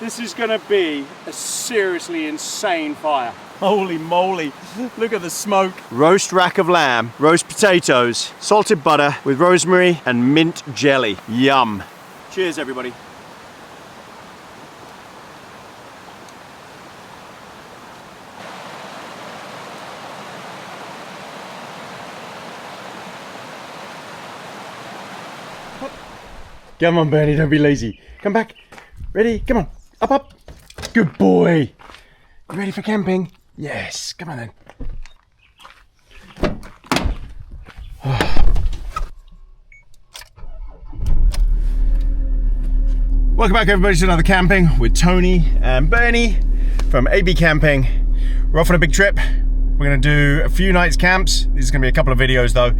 This is gonna be a seriously insane fire. Holy moly, look at the smoke. Roast rack of lamb, roast potatoes, salted butter with rosemary and mint jelly. Yum. Cheers, everybody. Come on, Bernie, don't be lazy. Come back. Ready? Come on. Up, up. Good boy. You ready for camping? Yes. Come on then. Welcome back, everybody, to another camping with Tony and Bernie from AB Camping. We're off on a big trip. We're going to do a few nights camps. These are going to be a couple of videos though.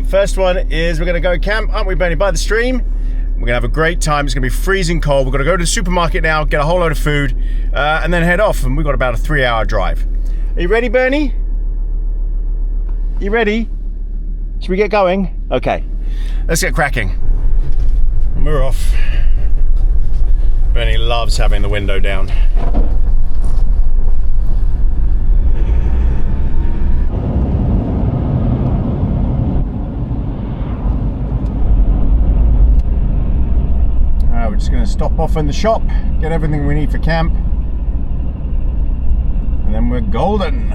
First one is we're going to go camp, aren't we, Bernie, by the stream? We're gonna have a great time. It's gonna be freezing cold. We're gonna go to the supermarket now, get a whole load of food, and then head off. And we've got about a 3-hour drive. Are you ready, Bernie? You ready? Should we get going? Okay, let's get cracking. And we're off. Bernie loves having the window down. We're just going to stop off in the shop, get everything we need for camp, and then we're golden.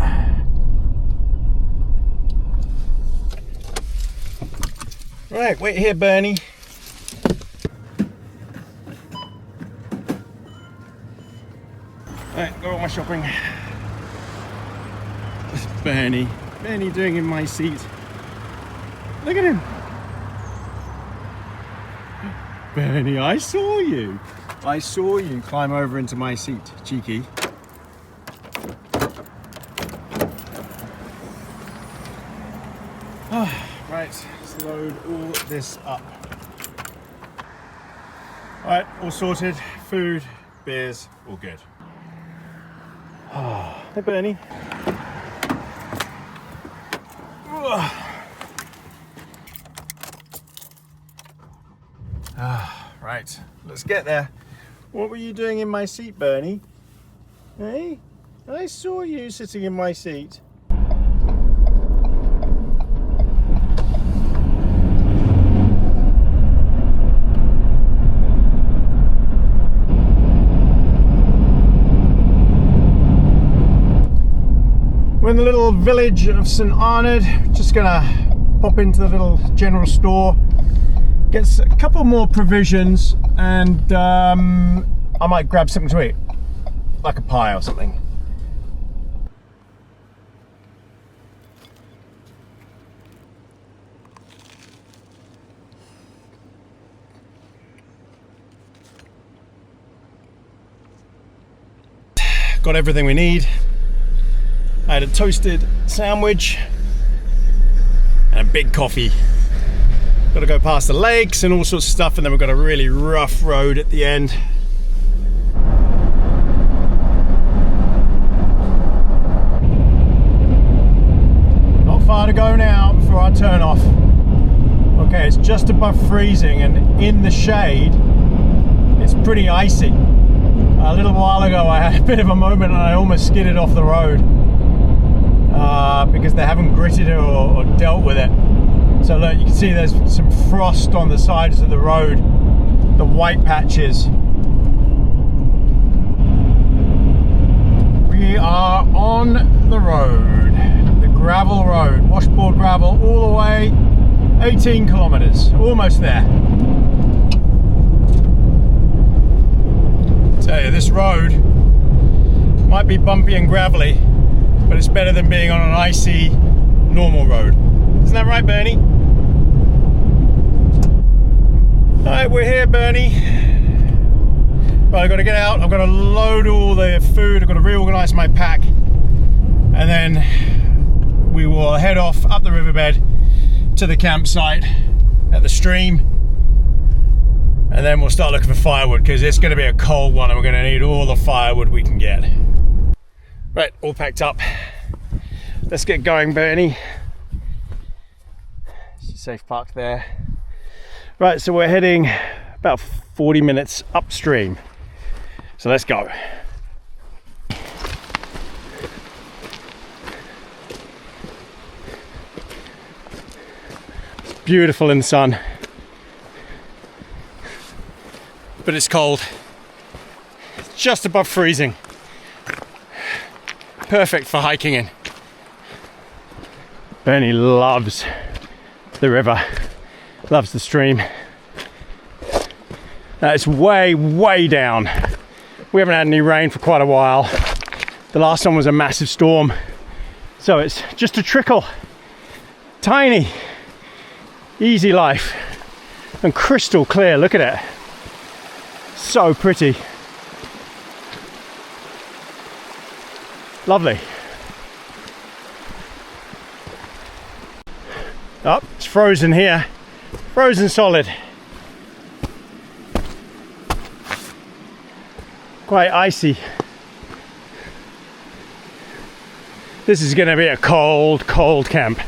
Right, wait here, Bernie. Right, got all my shopping. What's Bernie doing in my seat? Look at him. Bernie, I saw you. I saw you climb over into my seat, cheeky. Right, let's load all this up. All right, all sorted. Food, beers, all good. Hey, Bernie. Right, let's get there. What were you doing in my seat, Bernie? Hey, I saw you sitting in my seat. We're in the little village of St. Arnaud. Just gonna pop into the little general store, get a couple more provisions, and I might grab something to eat, like a pie or something. Got everything we need. I had a toasted sandwich and a big coffee. Got to go past the lakes and all sorts of stuff, and then we've got a really rough road at the end. Not far to go now before our turn off. Okay, it's just above freezing, and in the shade it's pretty icy. A little while ago I had a bit of a moment and I almost skidded off the road because they haven't gritted it or dealt with it. So look, you can see there's some frost on the sides of the road, the white patches. We are on the road, the gravel road, washboard gravel, all the way 18 kilometers, almost there. Tell you, this road might be bumpy and gravelly, but it's better than being on an icy, normal road. Isn't that right, Bernie? All right, we're here, Bernie. Right, I've got to get out. I've got to load all the food. I've got to reorganize my pack, and then we will head off up the riverbed to the campsite at the stream, and then we'll start looking for firewood, because it's going to be a cold one and we're going to need all the firewood we can get. Right, all packed up. Let's get going, Bernie. Safe park there. Right, so we're heading about 40 minutes upstream. So let's go. It's beautiful in the sun, but it's cold. It's just above freezing. Perfect for hiking in. Bernie loves the river, loves the stream. It's way, way down. We haven't had any rain for quite a while. The last one was a massive storm. So it's just a trickle. Tiny, easy life. And crystal clear, look at it. So pretty. Lovely. Oh, it's frozen here. Frozen solid. Quite icy. This is going to be a cold, cold camp.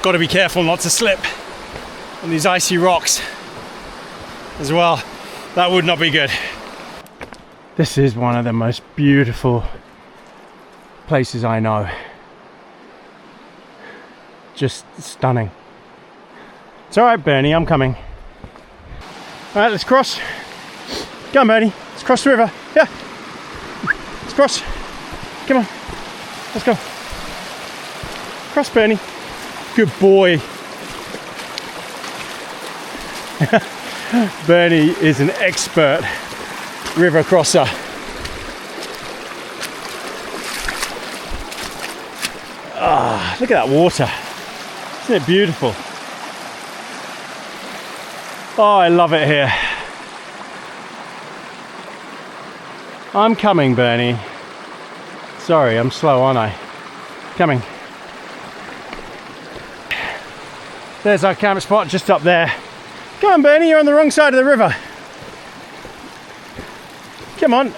Got to be careful not to slip on these icy rocks as well. That would not be good. This is one of the most beautiful places I know. Just stunning. It's all right, Bernie, I'm coming. All right, let's cross. Go on, Bernie. Let's cross the river. Yeah. Let's cross. Come on. Let's go. Cross, Bernie. Good boy. Bernie is an expert river crosser. Ah, look at that water. Isn't it beautiful? Oh, I love it here. I'm coming, Bernie. Sorry, I'm slow, aren't I? Coming. There's our camp spot just up there. Come on, Bernie, you're on the wrong side of the river. Come on.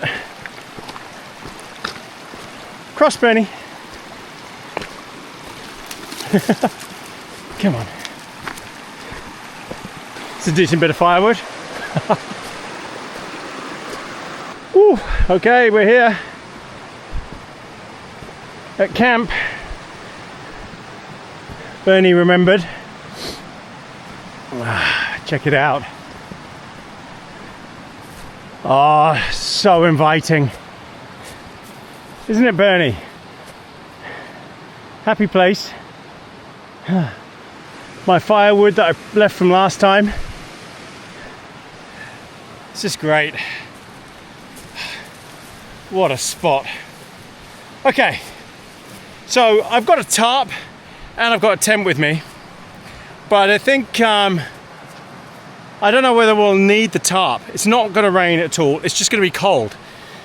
Cross, Bernie. Come on. It's a decent bit of firewood. Ooh, okay, we're here at camp. Bernie remembered. Check it out. Oh, so inviting. Isn't it, Bernie? Happy place. My firewood that I left from last time. It's just great. What a spot. Okay, so I've got a tarp and I've got a tent with me, but I think I don't know whether we'll need the tarp. It's not going to rain at all. It's just going to be cold.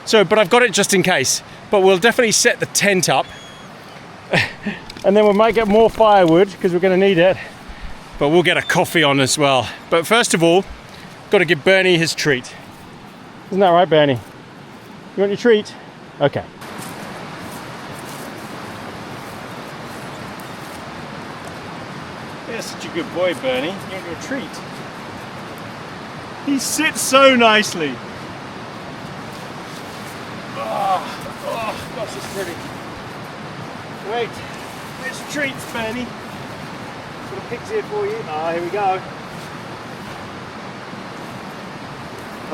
So, but I've got it just in case. But we'll definitely set the tent up, and then we might get more firewood because we're going to need it. But we'll get a coffee on as well. But first of all, got to give Bernie his treat. Isn't that right, Bernie? You want your treat? Okay. You're such a good boy, Bernie. You want your treat? He sits so nicely. Oh, gosh, it's pretty. Wait, there's treats, Bernie. Little pigs here for you. Ah, here we go.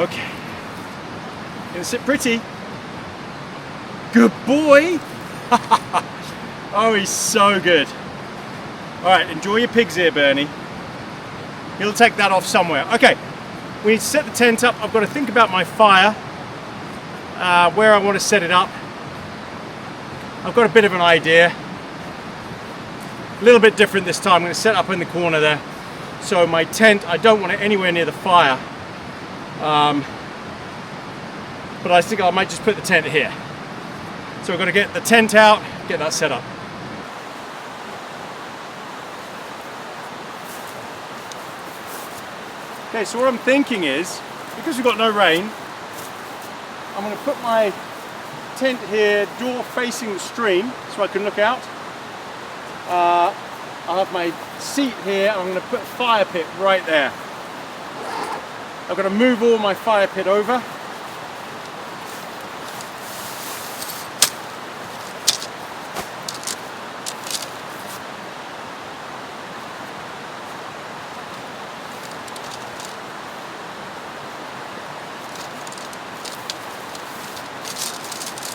Okay. Gonna sit pretty. Good boy. Oh, he's so good. All right, enjoy your pigs here, Bernie. He'll take that off somewhere. Okay, we need to set the tent up. I've got to think about my fire, where I want to set it up. I've got a bit of an idea. A little bit different this time. I'm going to set up in the corner there. So my tent, I don't want it anywhere near the fire. But I think I might just put the tent here. So we've got to get the tent out, get that set up. Okay, so what I'm thinking is, because we've got no rain, I'm going to put my tent here, door facing the stream, so I can look out. I'll have my seat here, and I'm going to put a fire pit right there. I've got to move all my fire pit over.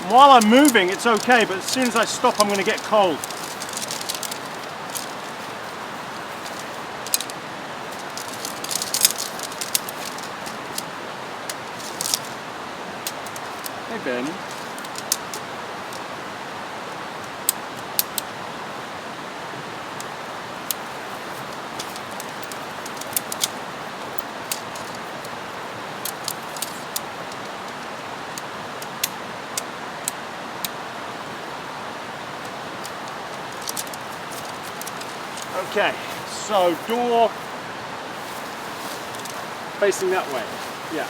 While I'm moving, it's okay, but as soon as I stop, I'm going to get cold. Hey, Ben. Okay, so door facing that way. Yeah.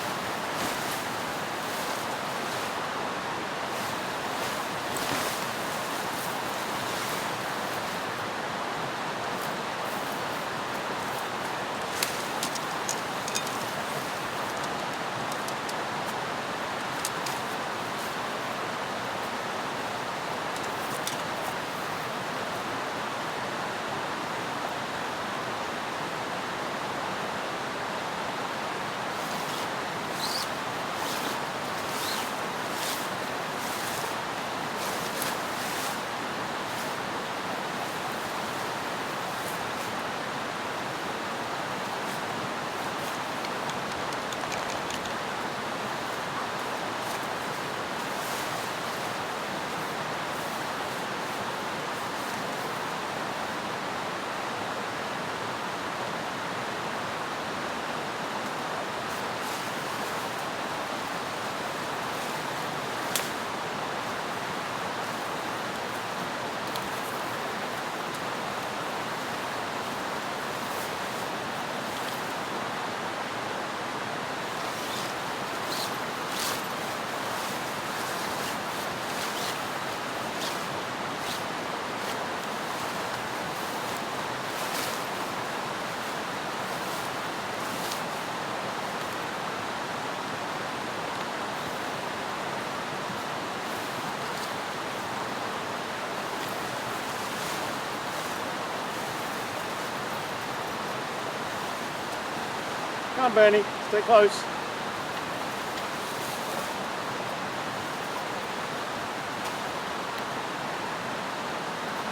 Come on, Bernie, stay close.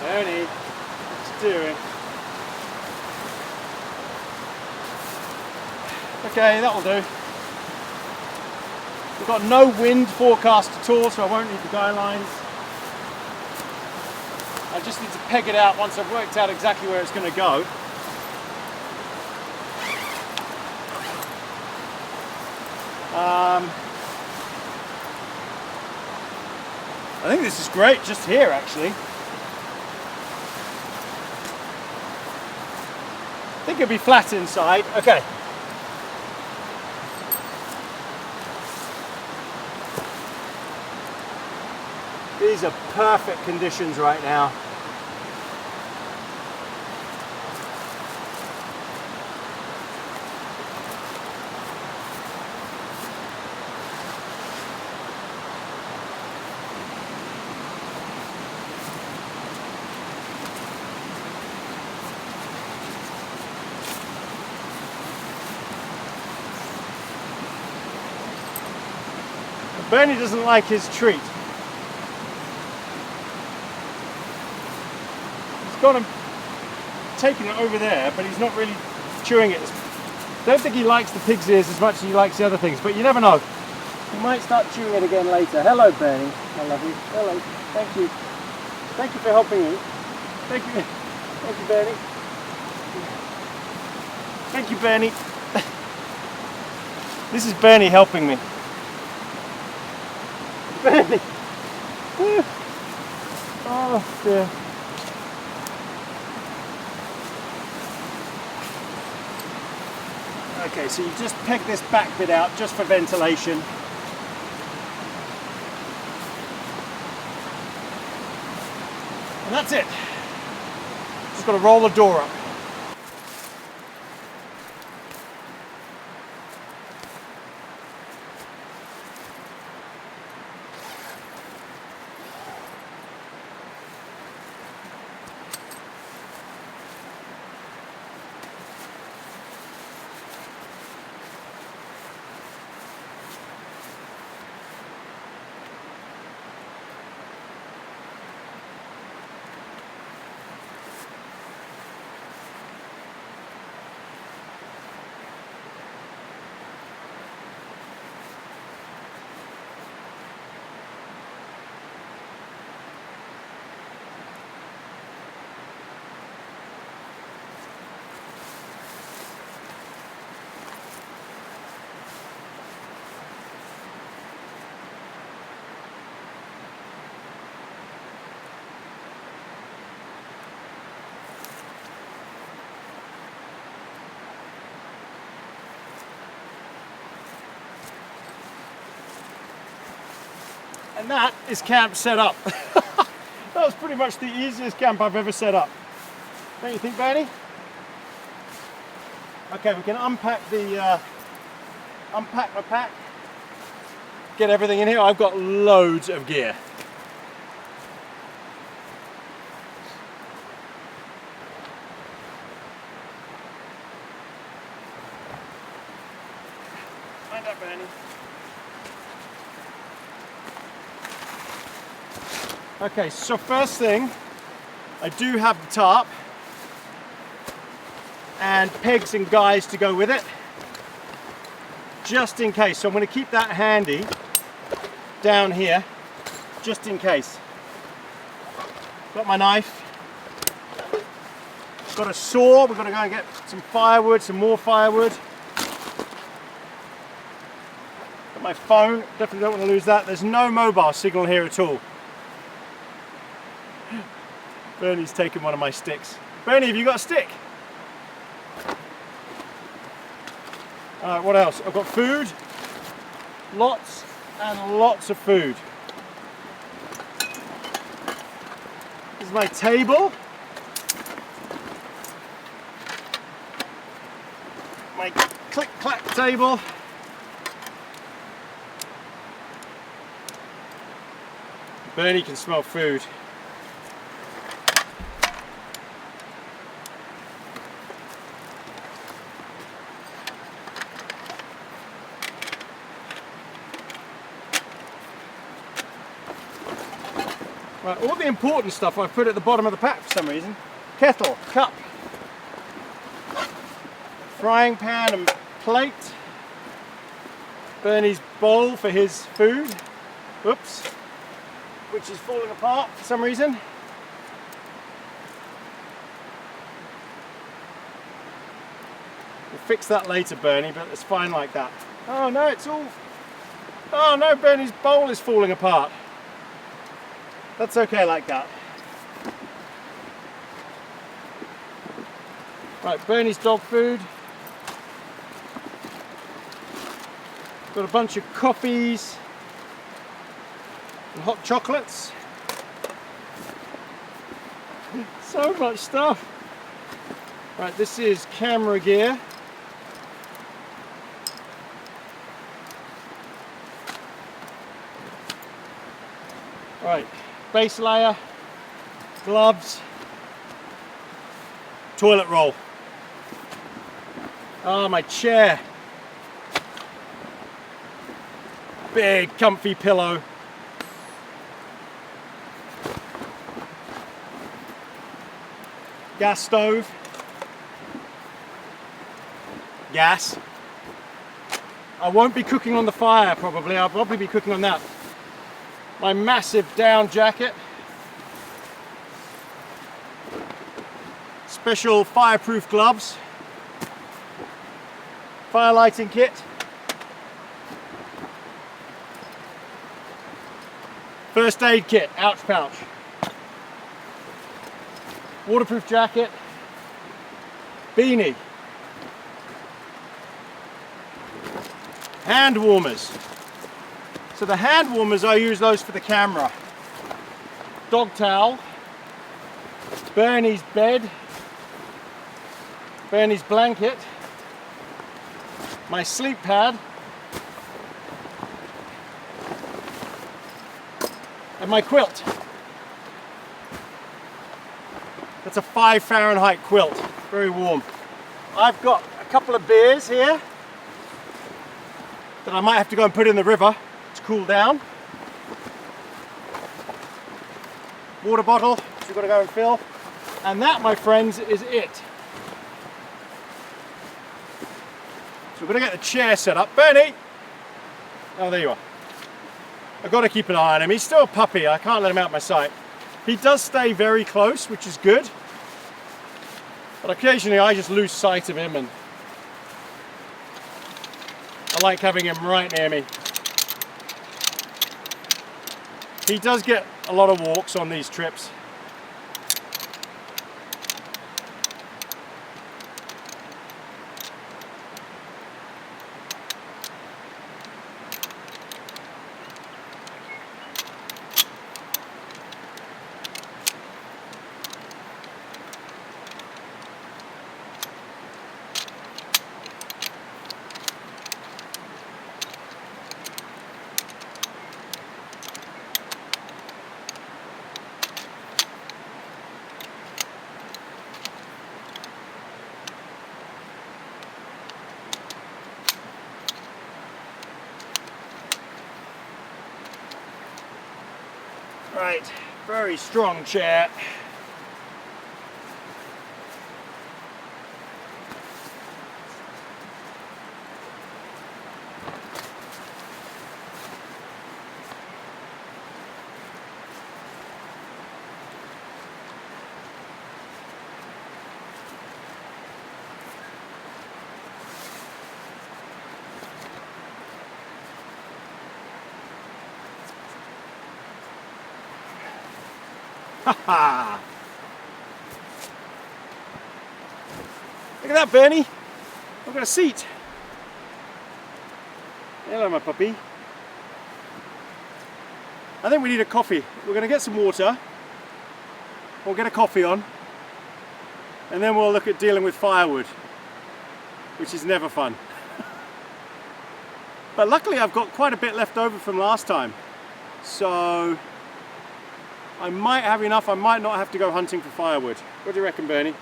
Bernie, what you doing? Okay, that'll do. We've got no wind forecast at all, so I won't need the guy lines. I just need to peg it out once I've worked out exactly where it's going to go. I think this is great just here, actually. I think it'll be flat inside. Okay. These are perfect conditions right now. Bernie doesn't like his treat. He's got him taking it over there, but he's not really chewing it. Don't think he likes the pig's ears as much as he likes the other things, but you never know. He might start chewing it again later. Hello, Bernie. I love you. Hello. Thank you. Thank you for helping me. Thank you. Thank you, Bernie. Thank you, Bernie. This is Bernie helping me. Bernie. Oh dear. Okay, so you just peg this back bit out just for ventilation. And that's it. Just got to roll the door up. And that is camp set up. That was pretty much the easiest camp I've ever set up. Don't you think, Bernie? Okay, we can unpack my pack. Get everything in here. I've got loads of gear. Mind that, Bernie. Okay, so first thing, I do have the tarp and pegs and guys to go with it, just in case. So I'm going to keep that handy down here, just in case. Got my knife, got a saw, we're going to go and get some firewood, some more firewood. Got my phone, definitely don't want to lose that. There's no mobile signal here at all. Bernie's taking one of my sticks. Bernie, have you got a stick? Alright, what else? I've got food. Lots and lots of food. This is my table. My click-clack table. Bernie can smell food. Right, all the important stuff I've put at the bottom of the pack for some reason. Kettle, cup, frying pan and plate. Bernie's bowl for his food. Oops. Which is falling apart for some reason. We'll fix that later, Bernie, but it's fine like that. Oh no, it's all... Oh no, Bernie's bowl is falling apart. That's okay like that. Right, Bernie's dog food. Got a bunch of coffees and hot chocolates. So much stuff. Right, this is camera gear. Right. Base layer, gloves, toilet roll. Oh, my chair. Big comfy pillow. Gas stove. Gas. I won't be cooking on the fire probably, I'll probably be cooking on that. My massive down jacket, special fireproof gloves, fire lighting kit, first aid kit, ouch pouch, waterproof jacket, beanie, hand warmers. So the hand warmers, I use those for the camera. Dog towel, Bernie's bed, Bernie's blanket, my sleep pad, and my quilt. That's a 5 Fahrenheit quilt, very warm. I've got a couple of beers here that I might have to go and put in the river. Cool down. Water bottle, which we've got to go and fill. And that, my friends, is it. So we're going to get the chair set up. Bernie! Oh, there you are. I've got to keep an eye on him. He's still a puppy. I can't let him out of my sight. He does stay very close, which is good. But occasionally I just lose sight of him, and I like having him right near me. He does get a lot of walks on these trips. Right, very strong chair. Ha! Look at that, Bernie. I've got a seat. Hello, my puppy. I think we need a coffee. We're going to get some water. We'll get a coffee on. And then we'll look at dealing with firewood, which is never fun. But luckily I've got quite a bit left over from last time. So I might have enough, I might not have to go hunting for firewood. What do you reckon, Bernie?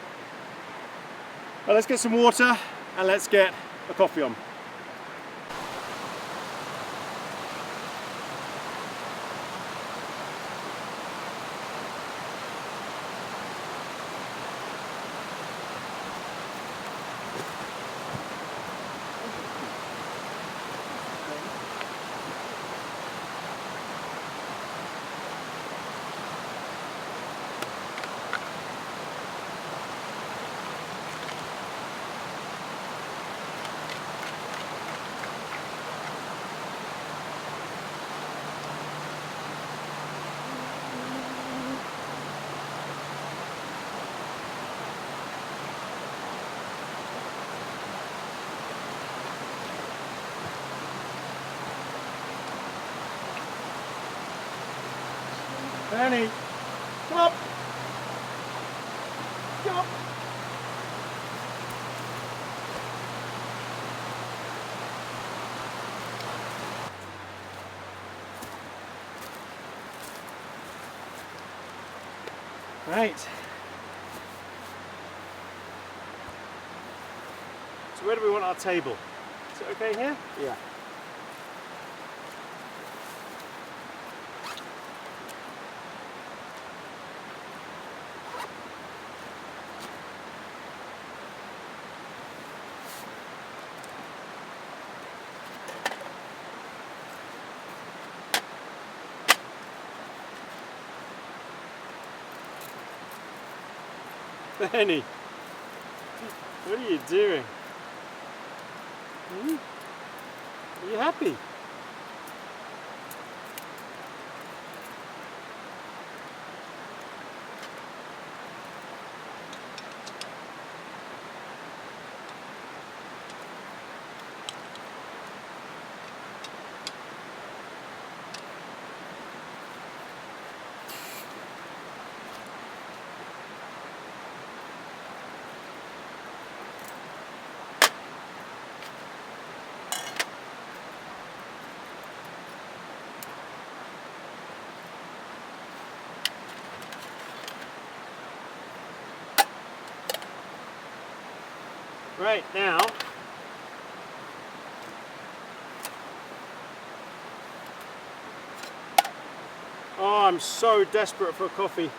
Well, let's get some water and let's get a coffee on. Bernie, come up! Come up! Right. So where do we want our table? Is it okay here? Yeah. Benny, what are you doing? Are you happy? Right now, oh, I'm so desperate for a coffee.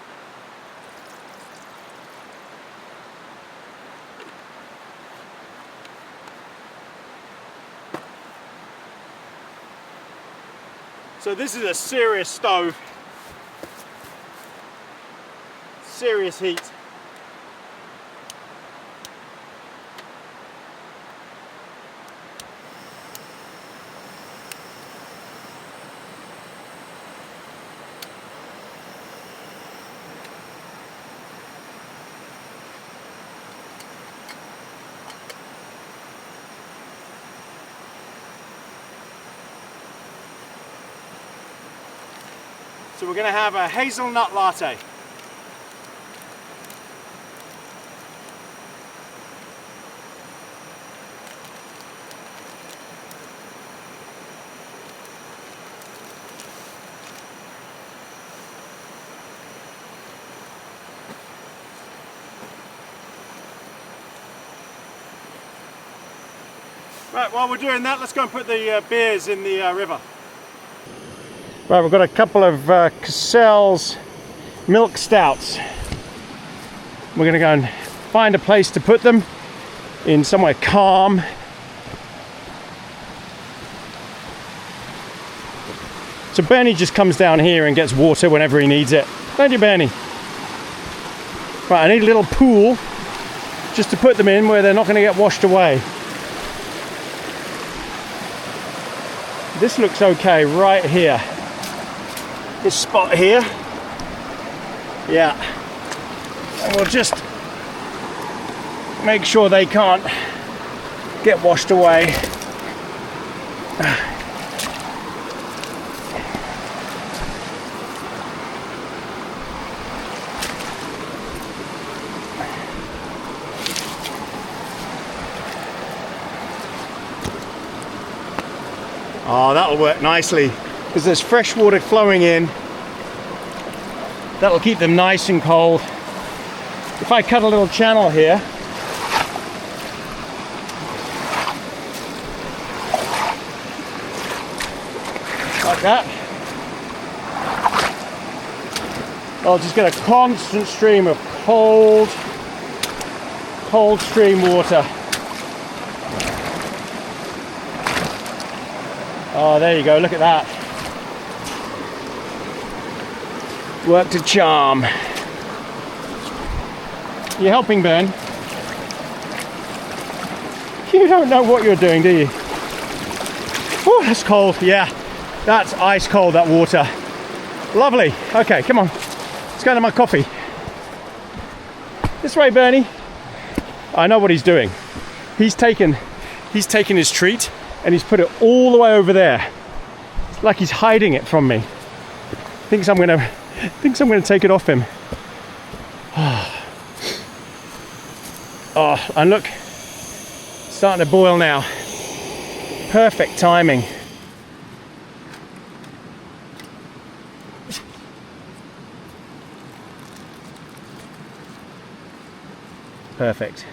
So this is a serious stove, serious heat. So we're going to have a hazelnut latte. Right, while we're doing that, let's go and put the beers in the river. Right, we've got a couple of Cassell's milk stouts. We're going to go and find a place to put them in somewhere calm. So Bernie just comes down here and gets water whenever he needs it. Don't you, Bernie? Right, I need a little pool just to put them in where they're not going to get washed away. This looks okay right here. This spot here. Yeah. And we'll just make sure they can't get washed away. Oh, that'll work nicely because there's fresh water flowing in. That'll keep them nice and cold. If I cut a little channel here, like that, I'll just get a constant stream of cold stream water. Oh, there you go, look at that. Worked a charm. You're helping, Ben. You don't know what you're doing, do you? Oh, that's cold. Yeah, that's ice cold, that water. Lovely. Okay, come on. Let's go to my coffee. This way, Bernie. I know what he's doing. He's taken his treat and he's put it all the way over there. It's like he's hiding it from me. Thinks I'm gonna take it off him. Oh, and look, it's starting to boil now. Perfect timing. Perfect.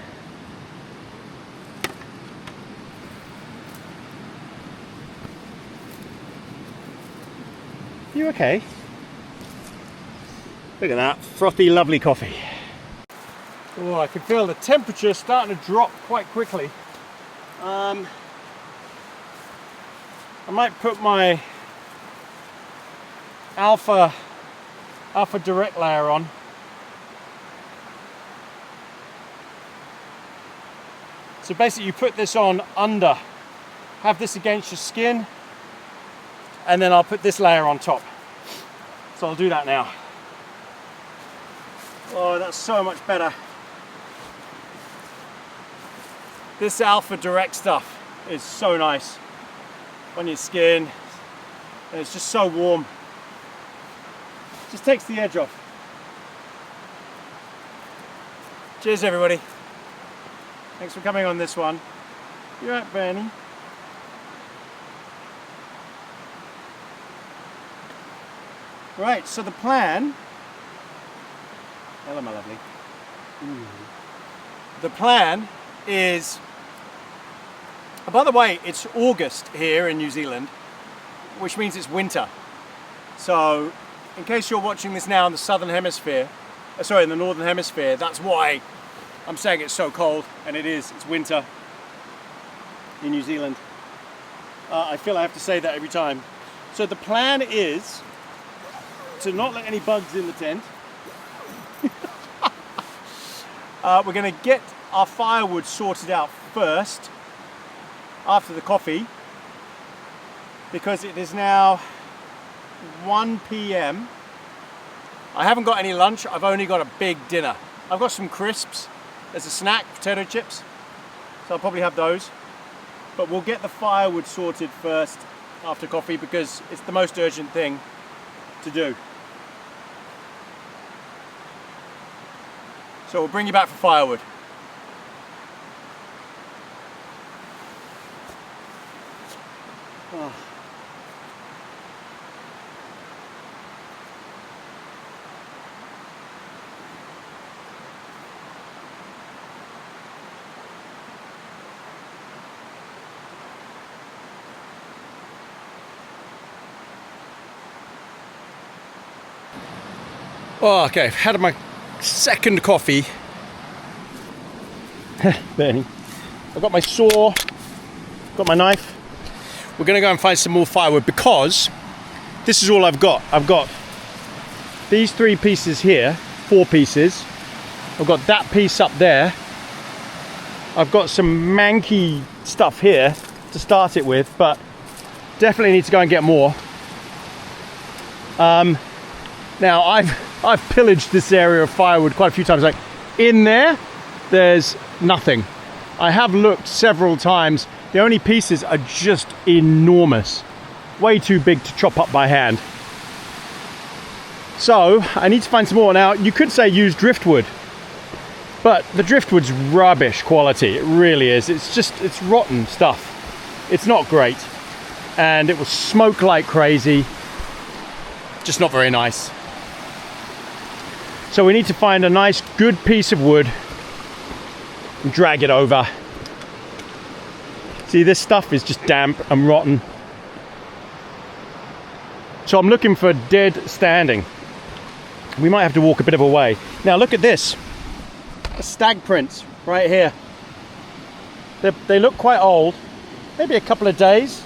You okay? Look at that, frothy, lovely coffee. Oh, I can feel the temperature starting to drop quite quickly. I might put my Alpha Direct layer on. So basically you put this on under, have this against your skin, and then I'll put this layer on top. So I'll do that now. Oh, that's so much better. This Alpha Direct stuff is so nice on your skin, and it's just so warm. Just takes the edge off. Cheers, everybody. Thanks for coming on this one. You right, Bernie? Right, so the plan... Hello, my lovely. Ooh. The plan is... By the way, it's August here in New Zealand, which means it's winter. So, in case you're watching this now in the southern hemisphere, in the northern hemisphere, that's why I'm saying it's so cold, and it is. It's winter in New Zealand. I feel I have to say that every time. So the plan is to not let any bugs in the tent. We're going to get our firewood sorted out first, after the coffee, because it is now 1 p.m. I haven't got any lunch, I've only got a big dinner. I've got some crisps, there's a snack, potato chips, so I'll probably have those. But we'll get the firewood sorted first after coffee because it's the most urgent thing to do. So we'll bring you back for firewood. Oh. Oh, okay, I've had my second coffee. Bernie. I've got my saw, got my knife. We're gonna go and find some more firewood because this is all I've got. I've got these 3 pieces here, 4 pieces. I've got that piece up there. I've got some manky stuff here to start it with, but definitely need to go and get more. Now I've pillaged this area of firewood quite a few times. Like in there's nothing. I have looked several times. The only pieces are just enormous, way too big to chop up by hand. So I need to find some more. Now you could say use driftwood, but the driftwood's rubbish quality. It really is. It's rotten stuff. It's not great, and it will smoke like crazy. Just not very nice. So we need to find a nice good piece of wood and drag it over. See, this stuff is just damp and rotten. So I'm looking for dead standing. We might have to walk a bit of a way. Now look at this. Stag prints right here. They look quite old, maybe a couple of days.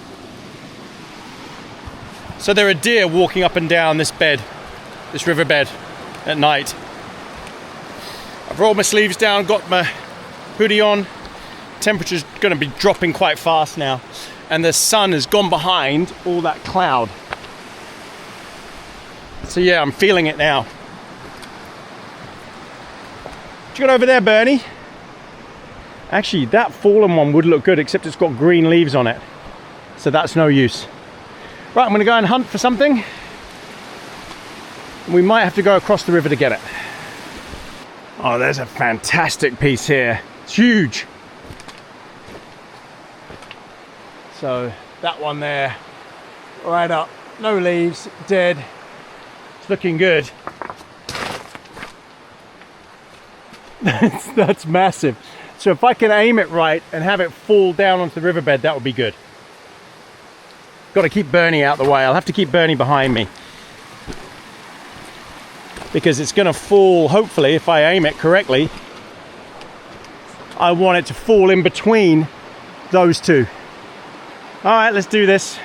So there are deer walking up and down this riverbed at night. I've rolled my sleeves down, got my hoodie on. Temperature's going to be dropping quite fast now, and the sun has gone behind all that cloud. So yeah, I'm feeling it now. What you got over there, Bernie? Actually, that fallen one would look good, except it's got green leaves on it, so that's no use. Right, I'm going to go and hunt for something. We might have to go across the river to get it. Oh, there's a fantastic piece here. It's huge. So that one there, right up, no leaves, dead. It's looking good. That's massive. So if I can aim it right and have it fall down onto the riverbed, that would be good. Got to keep Bernie out the way. I'll have to keep Bernie behind me, because it's going to fall, hopefully, if I aim it correctly. I want it to fall in between those two. All right, let's do this.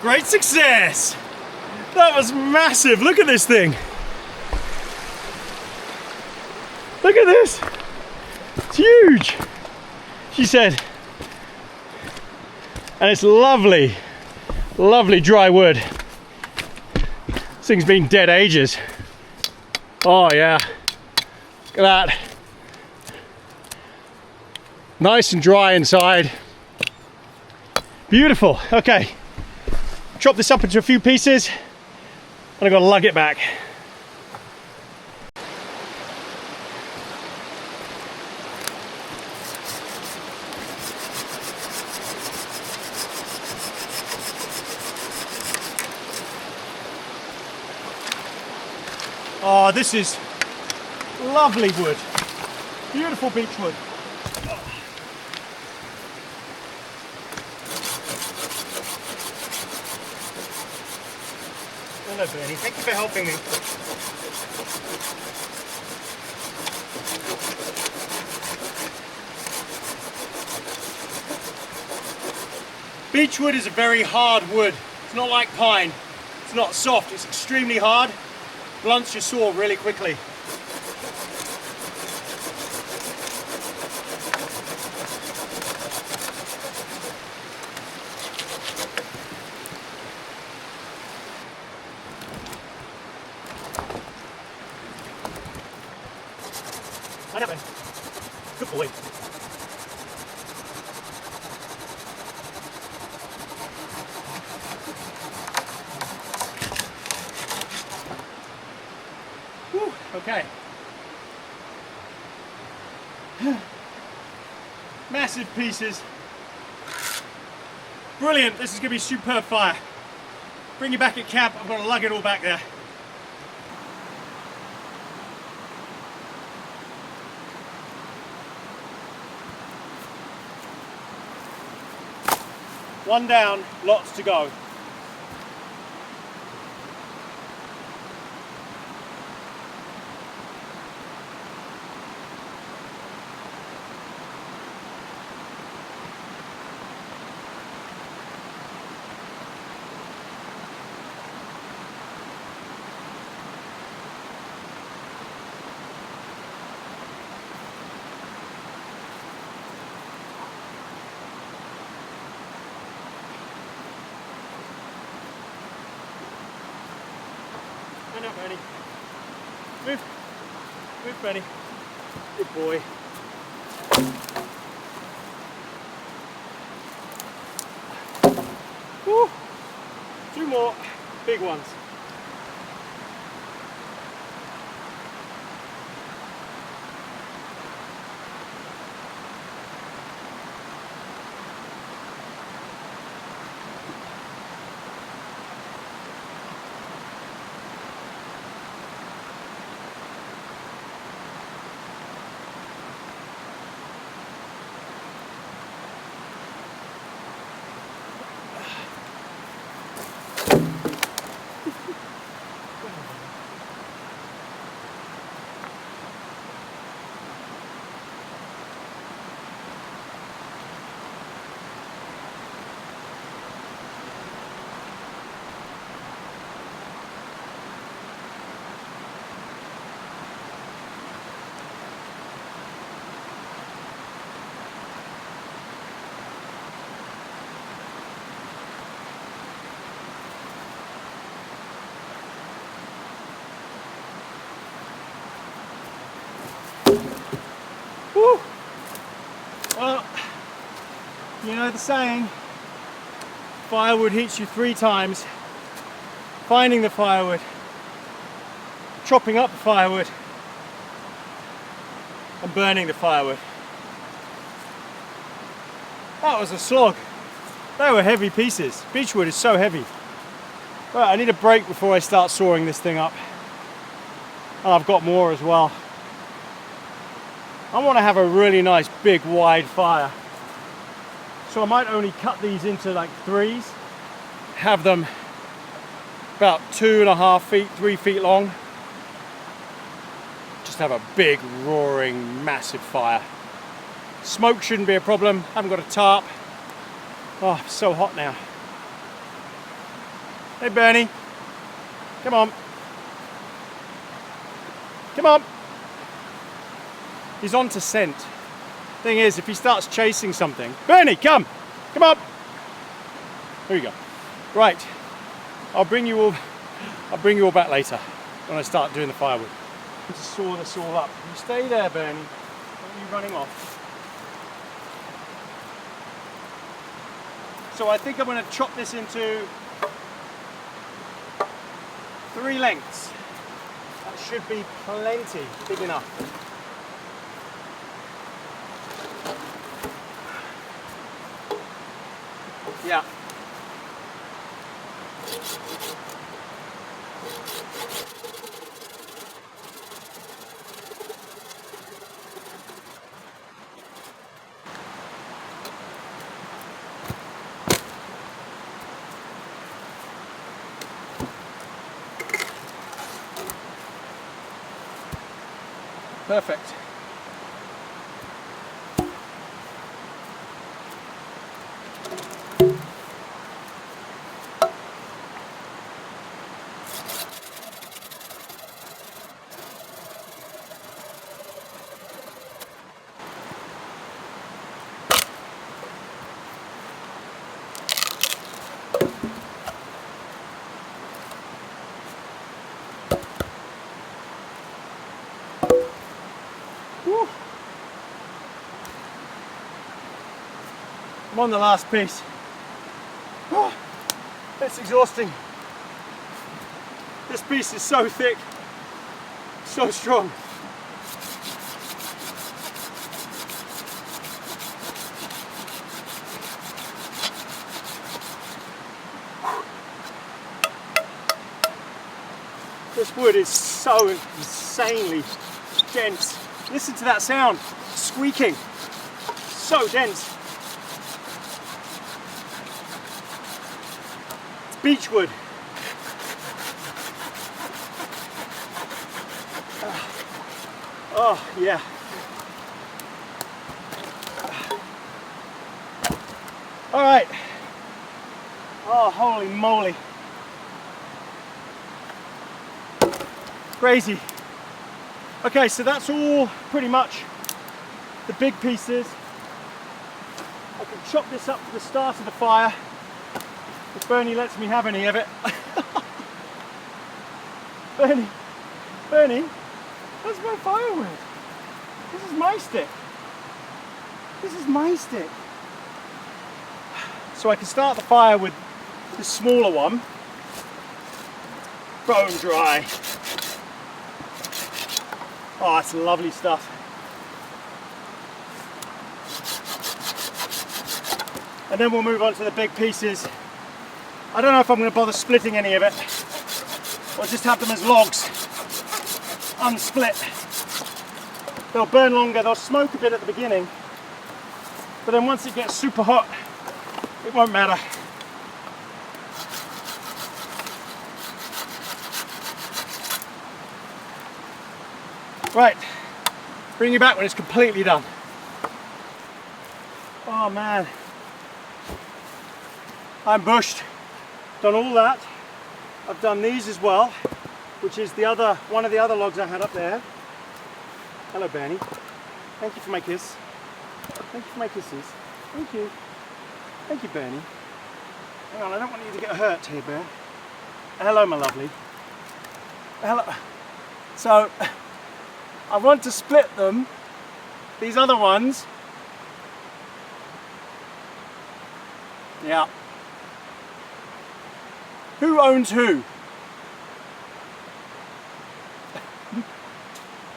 Great success! That was massive. Look at this thing. Look at this. It's huge, she said. And it's lovely, lovely dry wood. This thing's been dead ages. Oh yeah. Look at that. Nice and dry inside. Beautiful. Okay. Chop this up into a few pieces, and I've got to lug it back. Oh, this is lovely wood. Beautiful beech wood. Hello, Bernie. Thank you for helping me. Beechwood is a very hard wood. It's not like pine. It's not soft. It's extremely hard. Blunts your saw really quickly. I know, Ben. Good boy. Whew, okay. Massive pieces. Brilliant. This is going to be superb fire. Bring you back at camp. I'm going to lug it all back there. One down, lots to go. Stand up, Bernie. Move. Move, Bernie. Good boy. Woo. 2 more big ones. Woo. Well, you know the saying, firewood hits you 3 times. Finding the firewood, chopping up the firewood, and burning the firewood. That was a slog. They were heavy pieces. Beechwood is so heavy. Right, I need a break before I start sawing this thing up. And I've got more as well. I want to have a really nice big wide fire. So I might only cut these into like 3s, have them about 2.5 feet, 3 feet long. Just have a big roaring massive fire. Smoke shouldn't be a problem. Haven't got a tarp. Oh, it's so hot now. Hey Bernie, come on. Come on. He's on to scent. Thing is, if he starts chasing something, Bernie, come on. Here you go. Right, I'll bring you all back later when I start doing the firewood. To saw this all up. You stay there, Bernie. Don't you running off. So I think I'm going to chop this into 3 lengths. That should be plenty, big enough. Yeah. Perfect. Woo. I'm on the last piece. Oh, it's exhausting. This piece is so thick, so strong. This wood is so insanely dense. Listen to that sound, squeaking. So dense. It's beech wood. Oh, yeah. All right. Oh, holy moly. Crazy. Okay, so that's all pretty much the big pieces. I can chop this up to the start of the fire if Bernie lets me have any of it. Bernie, that's my firewood. This is my stick. This is my stick. So I can start the fire with the smaller one. Bone dry. Oh, it's lovely stuff. And then we'll move on to the big pieces. I don't know if I'm going to bother splitting any of it, or just have them as logs, unsplit. They'll burn longer, they'll smoke a bit at the beginning, but then once it gets super hot, it won't matter. Right, bring you back when it's completely done. Oh man, I'm bushed. Done all that. I've done these as well, which is one of the other logs I had up there. Hello, Bernie. Thank you for my kiss. Thank you for my kisses. Thank you. Thank you, Bernie. Hang on, I don't want you to get hurt here, Bear. Hello, my lovely. Hello. So, I want to split them, these other ones. Yeah. Who owns who?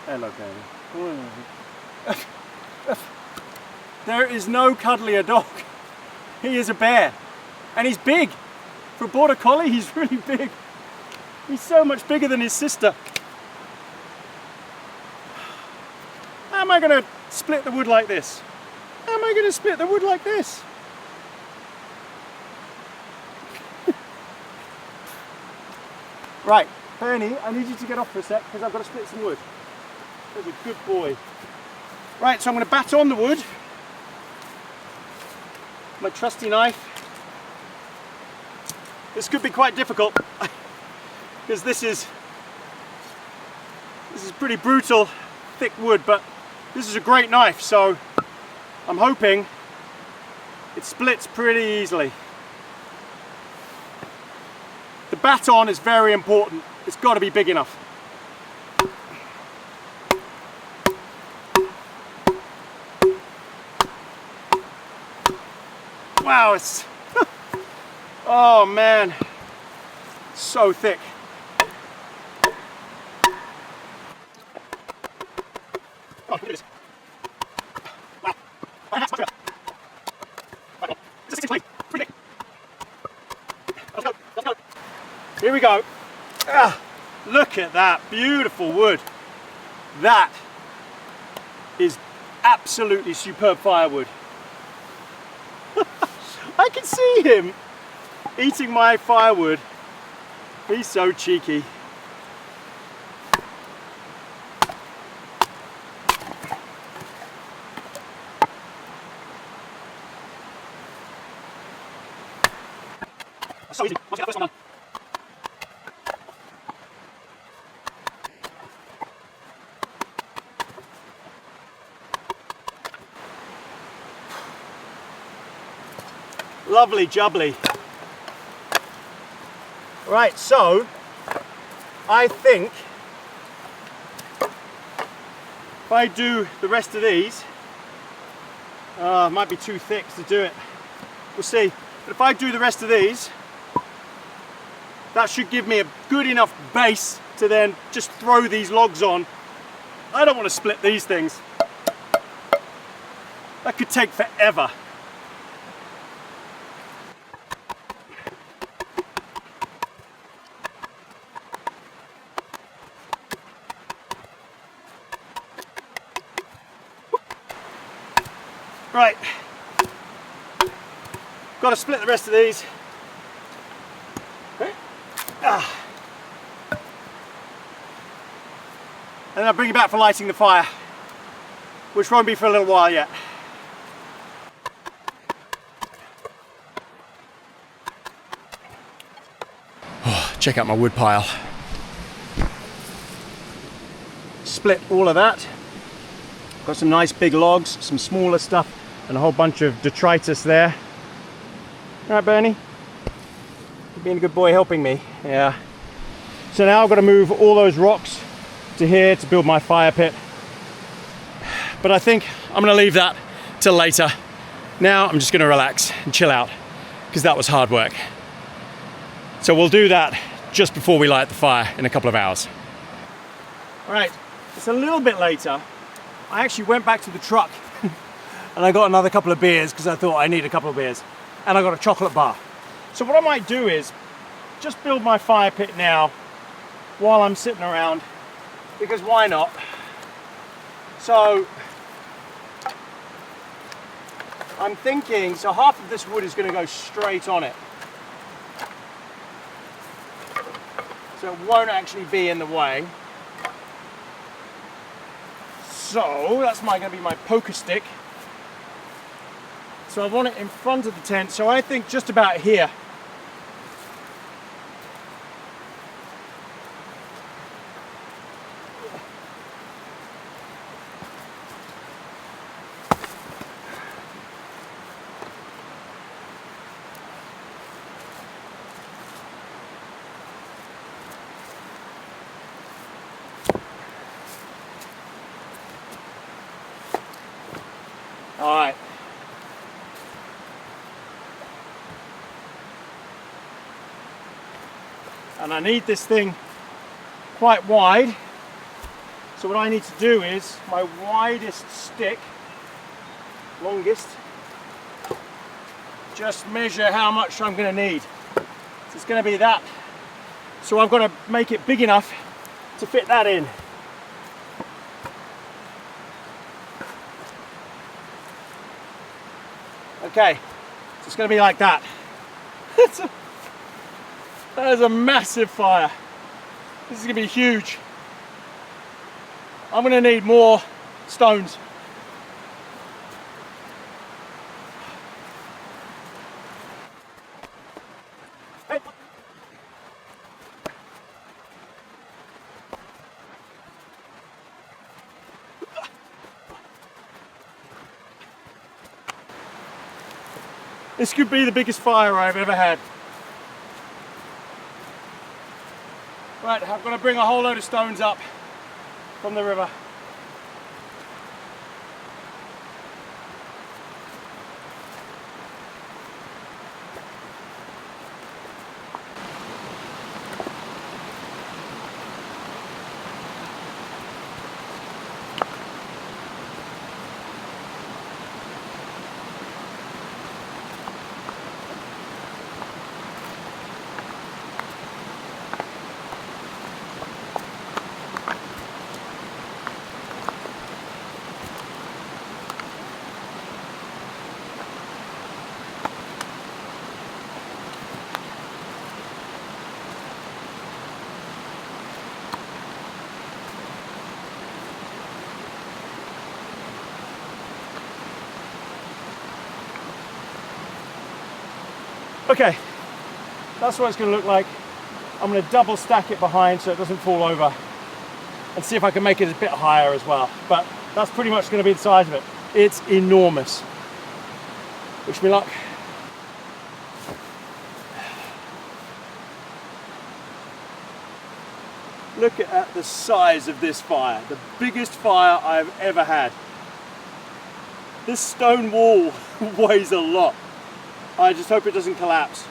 Hello, baby. There is no cuddlier dog. He is a bear. And he's big. For a border collie, he's really big. He's so much bigger than his sister. How am I going to split the wood like this? How am I going to split the wood like this? Right, Bernie, I need you to get off for a sec because I've got to split some wood. There's a good boy. Right, so I'm going to bat on the wood. My trusty knife. This could be quite difficult because this is pretty brutal, thick wood, but this is a great knife, so I'm hoping it splits pretty easily. The baton is very important. It's got to be big enough. Wow, it's oh man, so thick. Oh, look at this. Wow. That's much better. This is pretty thick. Let's go, let's go. Here we go. Ah, look at that beautiful wood. That is absolutely superb firewood. I can see him eating my firewood. He's so cheeky. so easy. Once you get the first one done. Lovely jubbly. Right, so I think if I do the rest of these, it might be too thick to do it. We'll see. But if I do the rest of these, that should give me a good enough base to then just throw these logs on. I don't want to split these things. That could take forever. Right, got to split the rest of these. And then I'll bring it back for lighting the fire, which won't be for a little while yet. Oh, check out my wood pile. Split all of that. Got some nice big logs, some smaller stuff, and a whole bunch of detritus there. All right, Bernie? You're being a good boy helping me. Yeah. So now I've got to move all those rocks to here to build my fire pit. But I think I'm going to leave that till later. Now I'm just going to relax and chill out because that was hard work. So we'll do that just before we light the fire in a couple of hours. All right, it's a little bit later. I actually went back to the truck and I got another couple of beers because I thought I need a couple of beers. And I got a chocolate bar. So what I might do is just build my fire pit now while I'm sitting around, because why not? So I'm thinking, so half of this wood is going to go straight on it. So it won't actually be in the way. So that's going to be my poker stick. So I want it in front of the tent. So I think just about here. All right. And I need this thing quite wide. So what I need to do is my widest stick, longest, just measure how much I'm going to need. So it's going to be that. So I've got to make it big enough to fit that in. Okay, so it's going to be like that. That is a massive fire. This is going to be huge. I'm going to need more stones. Hey. This could be the biggest fire I've ever had. Right, I've got to bring a whole load of stones up from the river. Okay, That's what it's going to look like. I'm going to double stack it behind so it doesn't fall over, and see if I can make it a bit higher as well. But that's pretty much going to be the size of it. It's enormous. Wish me luck. Look at the size of this fire. The biggest fire I've ever had. This stone wall weighs a lot. I just hope it doesn't collapse.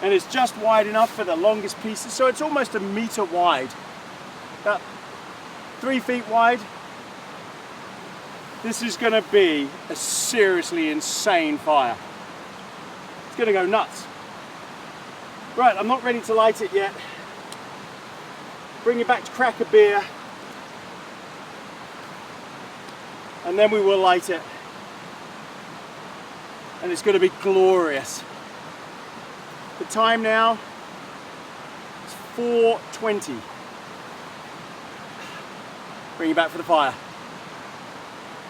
And it's just wide enough for the longest pieces, so it's almost 1 meter wide. About 3 feet wide. This is going to be a seriously insane fire. It's going to go nuts. Right, I'm not ready to light it yet. Bring it back to crack a beer, and then we will light it, and it's going to be glorious. The time now is 4:20. Bring it back for the fire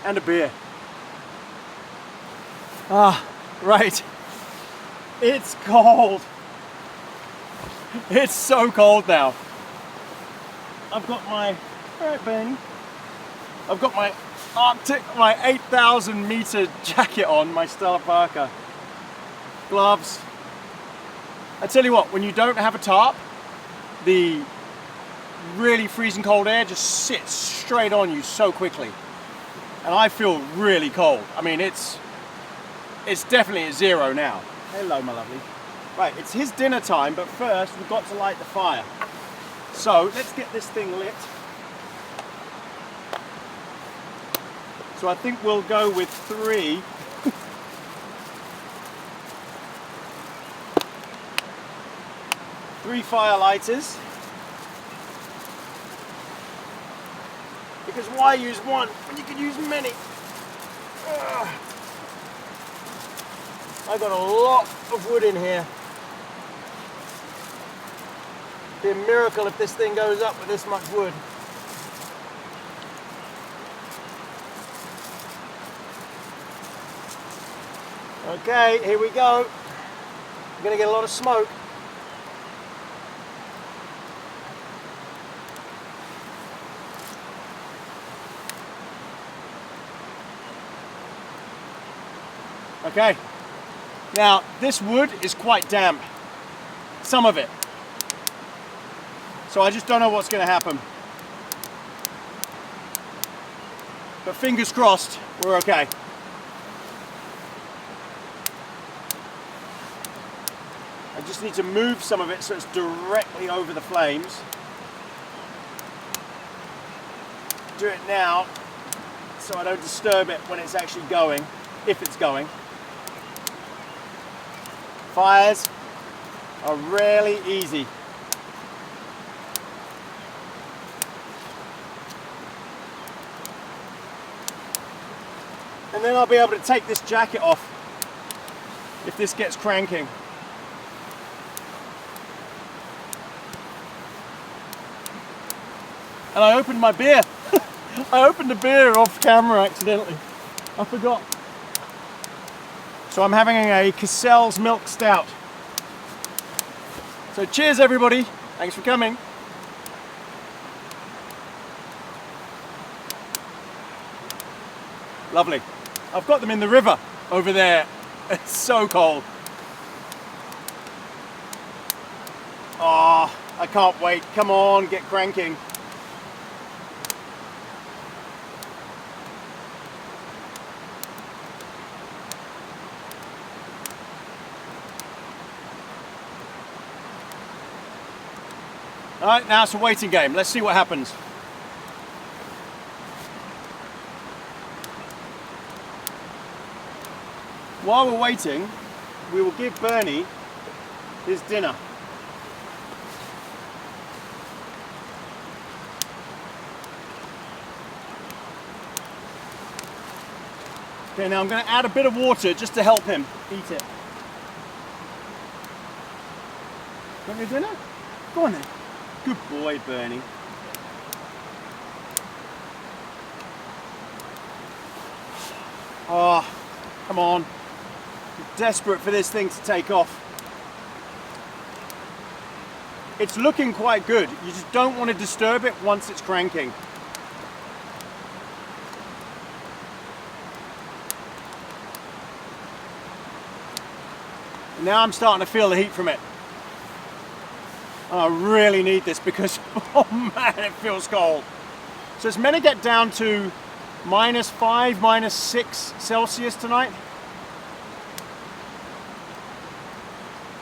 and a beer. Ah, right. It's cold. It's so cold now. I've got my, alright Bernie, I've got my Arctic, my 8,000 meter jacket on, my Stella Parker, gloves. I tell you what, when you don't have a tarp, the really freezing cold air just sits straight on you so quickly. And I feel really cold. I mean, it's definitely at 0 now. Hello, my lovely. Right, it's his dinner time, but first we've got to light the fire. So let's get this thing lit. So I think we'll go with 3. 3 fire lighters. Because why use one when you can use many? I've got a lot of wood in here. It'd be a miracle if this thing goes up with this much wood. Okay, here we go. We're going to get a lot of smoke. Okay, now this wood is quite damp, some of it. So I just don't know what's going to happen. But fingers crossed, we're okay. I just need to move some of it so it's directly over the flames. Do it now so I don't disturb it when it's actually going, if it's going. Fires are really easy. And then I'll be able to take this jacket off if this gets cranking. And I opened my beer. I opened the beer off camera accidentally. I forgot. So I'm having a Cassell's milk stout. So cheers everybody. Thanks for coming. Lovely. I've got them in the river over there. It's so cold. Oh, I can't wait. Come on, get cranking. All right, now it's a waiting game. Let's see what happens. While we're waiting, we will give Bernie his dinner. Okay, now I'm going to add a bit of water just to help him eat it. Want your dinner? Go on then. Good boy, Bernie. Oh, come on. I'm desperate for this thing to take off. It's looking quite good. You just don't want to disturb it once it's cranking. Now I'm starting to feel the heat from it. I really need this because, oh man, it feels cold. So it's meant to get down to -5, -6 Celsius tonight.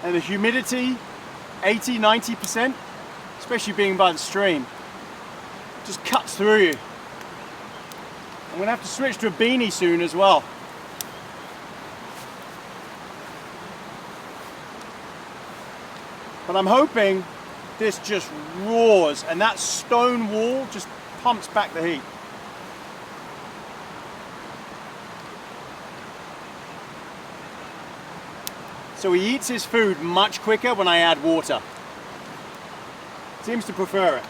And the humidity, 80, 90%, especially being by the stream, just cuts through you. I'm gonna have to switch to a beanie soon as well. But I'm hoping this just roars and that stone wall just pumps back the heat. So he eats his food much quicker when I add water. Seems to prefer it.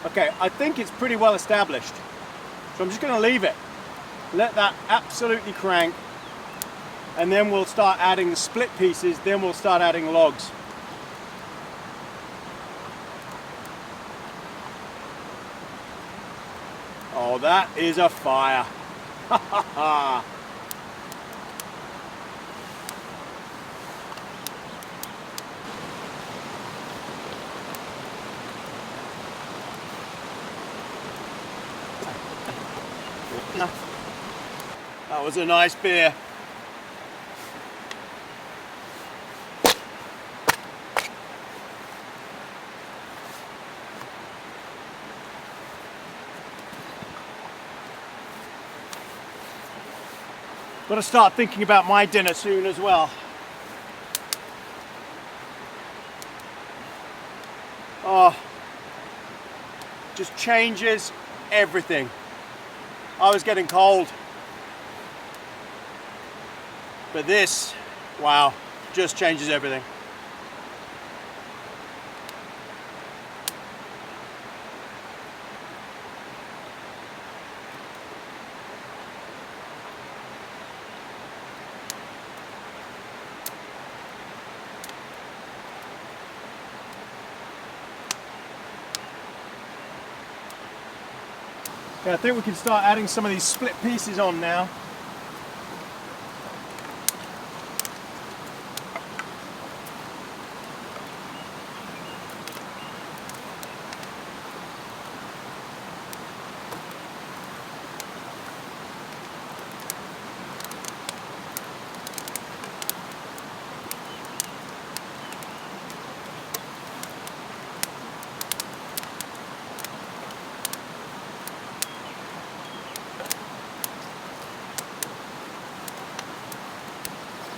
Okay, I think it's pretty well established. So I'm just going to leave it. Let that absolutely crank. And then we'll start adding the split pieces, then we'll start adding logs. Oh, that is a fire. Ha ha ha. That was a nice beer. Got to start thinking about my dinner soon as well. Oh, just changes everything. I was getting cold. But this, wow, just changes everything. Okay, I think we can start adding some of these split pieces on now.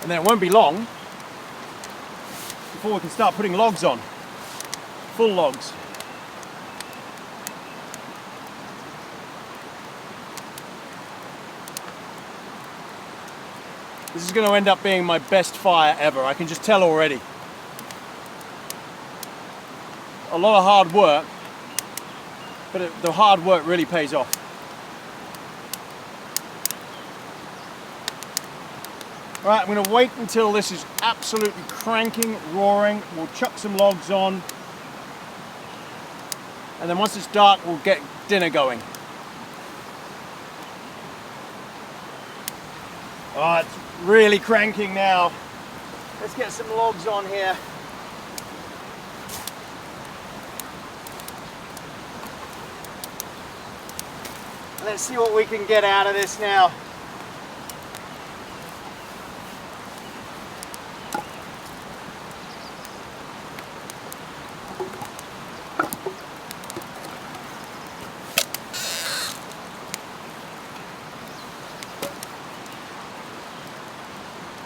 And then it won't be long before we can start putting logs on, full logs. This is going to end up being my best fire ever, I can just tell already. A lot of hard work, but the hard work really pays off. Right, I'm going to wait until this is absolutely cranking, roaring. We'll chuck some logs on. And then once it's dark, we'll get dinner going. Oh, it's really cranking now. Let's get some logs on here. Let's see what we can get out of this now.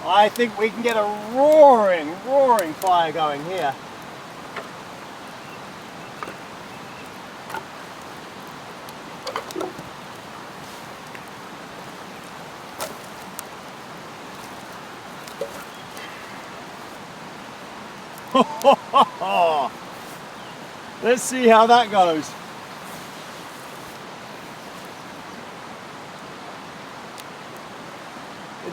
I think we can get a roaring, roaring fire going here. Let's see how that goes.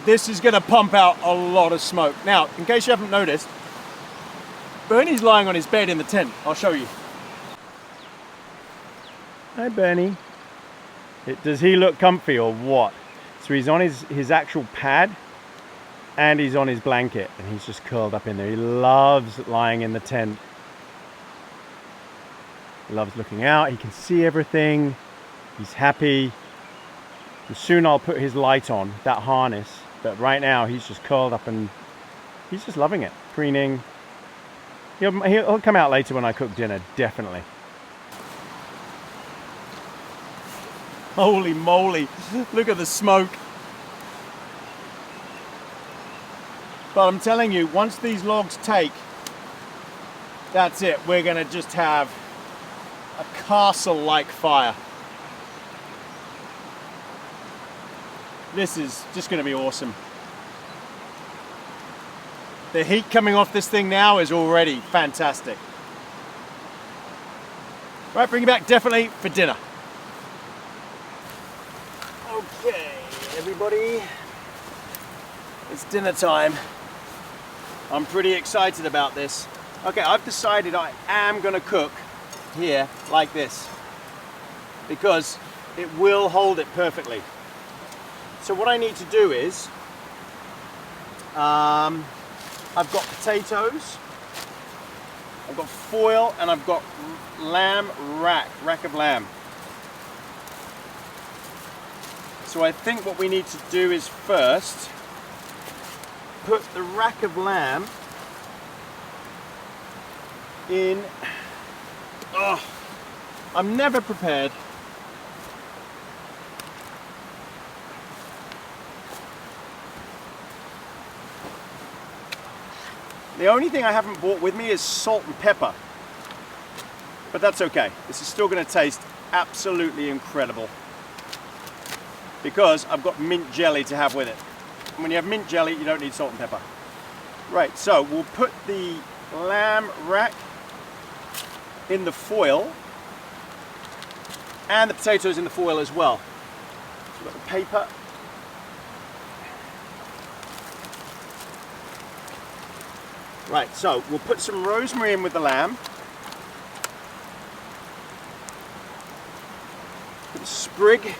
this is going to pump out a lot of smoke. Now, in case you haven't noticed, Bernie's lying on his bed in the tent. I'll show you. Hi, Bernie. Does he look comfy or what? So he's on his actual pad and he's on his blanket and he's just curled up in there. He loves lying in the tent. He loves looking out. He can see everything. He's happy. And soon I'll put his light on, that harness. But right now he's just curled up and he's just loving it. Preening. He'll come out later when I cook dinner, definitely. Holy moly, look at the smoke. But I'm telling you, once these logs take, that's it. We're gonna just have a castle-like fire. This is just gonna be awesome. The heat coming off this thing now is already fantastic. Right, bring it back definitely for dinner. Okay, everybody, it's dinner time. I'm pretty excited about this. Okay, I've decided I am gonna cook here like this because it will hold it perfectly. So what I need to do is, I've got potatoes, I've got foil, and I've got lamb rack of lamb. So I think what we need to do is first put the rack of lamb in. Oh, I'm never prepared. The only thing I haven't brought with me is salt and pepper. But that's okay. This is still going to taste absolutely incredible, because I've got mint jelly to have with it. And when you have mint jelly, you don't need salt and pepper. Right, so we'll put the lamb rack in the foil and the potatoes in the foil as well. So we've got the paper. Right, so we'll put some rosemary in with the lamb. Put a sprig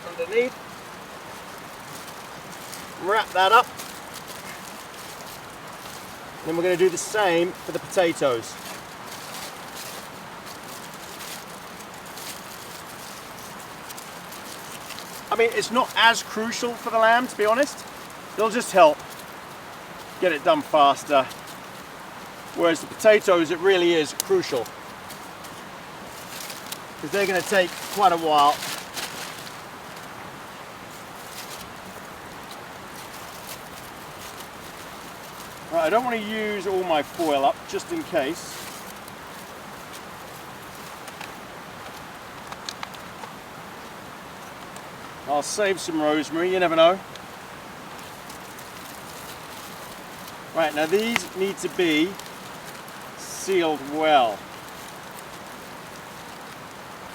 underneath. Wrap that up. Then we're going to do the same for the potatoes. I mean, it's not as crucial for the lamb, to be honest. It'll just help get it done faster. Whereas the potatoes, it really is crucial, because they're going to take quite a while. Right, I don't want to use all my foil up, just in case. I'll save some rosemary, you never know. Right, now these need to be sealed well.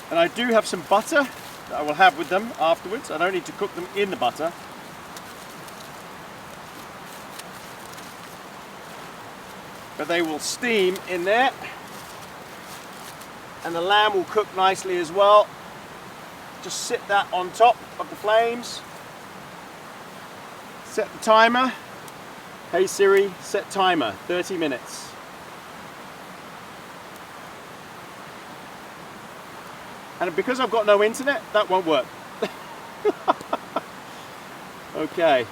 And I do have some butter that I will have with them afterwards. I don't need to cook them in the butter. But they will steam in there. And the lamb will cook nicely as well. Just sit that on top of the flames. Set the timer. Hey Siri, set timer, 30 minutes. And because I've got no internet, that won't work. Okay.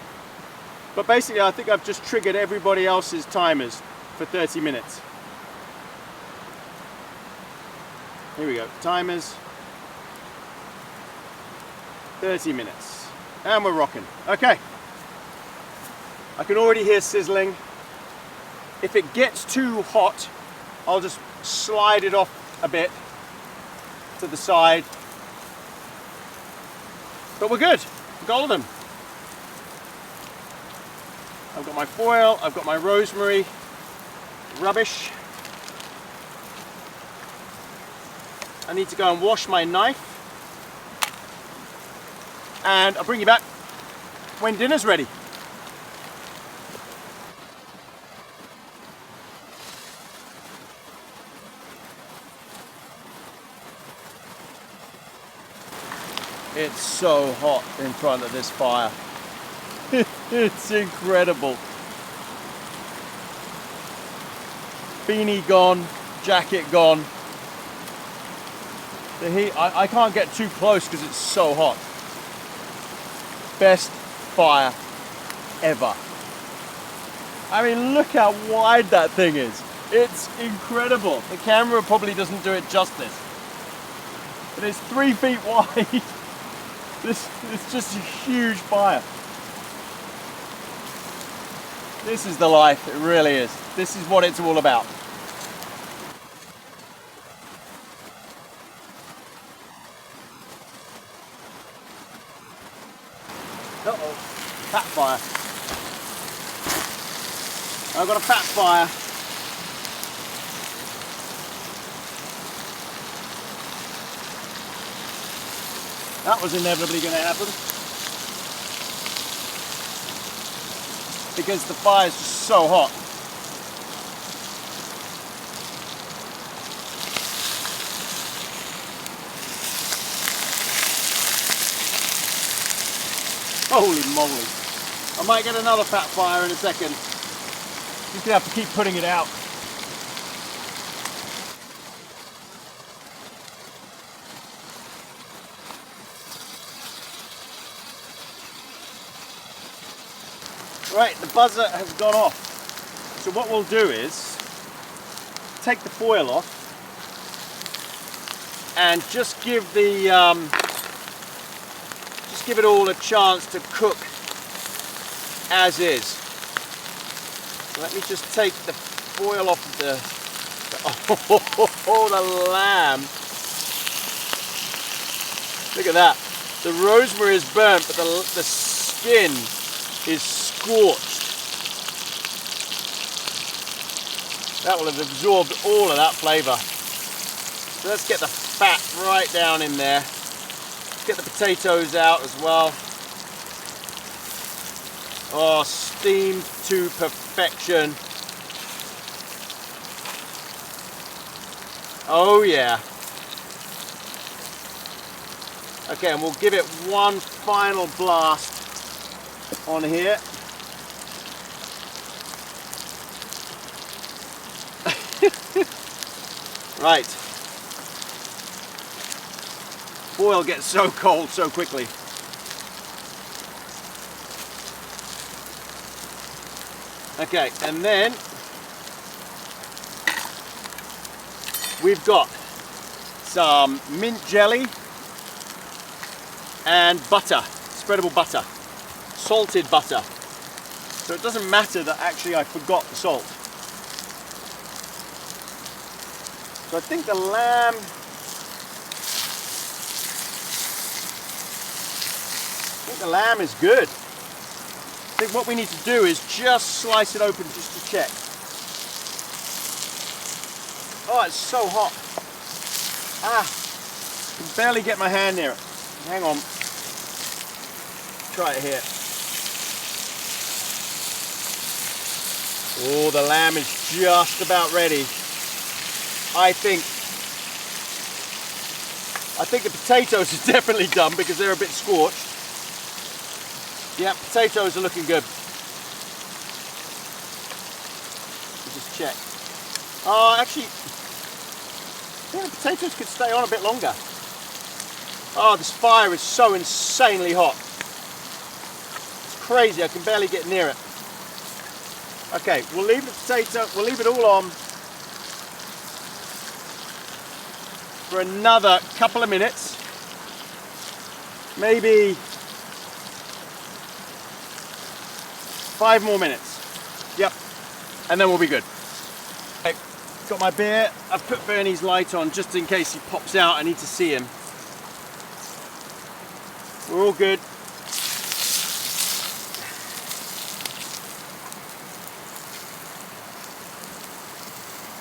But basically, I think I've just triggered everybody else's timers for 30 minutes. Here we go, timers. 30 minutes. And we're rocking. Okay. I can already hear sizzling. If it gets too hot, I'll just slide it off a bit to the side. But we're good, golden. I've got my foil, I've got my rosemary, rubbish. I need to go and wash my knife. And I'll bring you back when dinner's ready. It's so hot in front of this fire. It's incredible. Beanie gone, jacket gone. The heat, I can't get too close because it's so hot. Best fire ever. I mean, look how wide that thing is. It's incredible. The camera probably doesn't do it justice. But it's 3 feet wide. It's just a huge fire. This is the life, it really is. This is what it's all about. Uh-oh, fat fire. I've got a fat fire. That was inevitably going to happen. Because the fire is just so hot. Holy moly. I might get another fat fire in a second. Just gonna have to keep putting it out. Right, the buzzer has gone off. So what we'll do is take the foil off and just give the give it all a chance to cook as is. So let me just take the foil off of the the lamb. Look at that. The rosemary is burnt, but the skin is scorched. That will have absorbed all of that flavour. So let's get the fat right down in there. Let's get the potatoes out as well. Oh, steamed to perfection. Oh yeah. Okay, and we'll give it one final blast on here. Right. Foil gets so cold so quickly. Okay, and then we've got some mint jelly and butter, spreadable butter, salted butter. So it doesn't matter that actually I forgot the salt. So I think the lamb, is good. I think what we need to do is just slice it open just to check. Oh, it's so hot. Ah, I can barely get my hand near it. Hang on. Try it here. Oh, the lamb is just about ready. I think the potatoes are definitely done because they're a bit scorched. Yeah, potatoes are looking good. Let's just check. Oh, actually, yeah, the potatoes could stay on a bit longer. Oh, this fire is so insanely hot. It's crazy, I can barely get near it. Okay, we'll leave the potato, we'll leave it all on for another couple of minutes. Maybe 5 more minutes. Yep, and then we'll be good. Okay, got my beer. I've put Bernie's light on just in case he pops out. I need to see him. We're all good.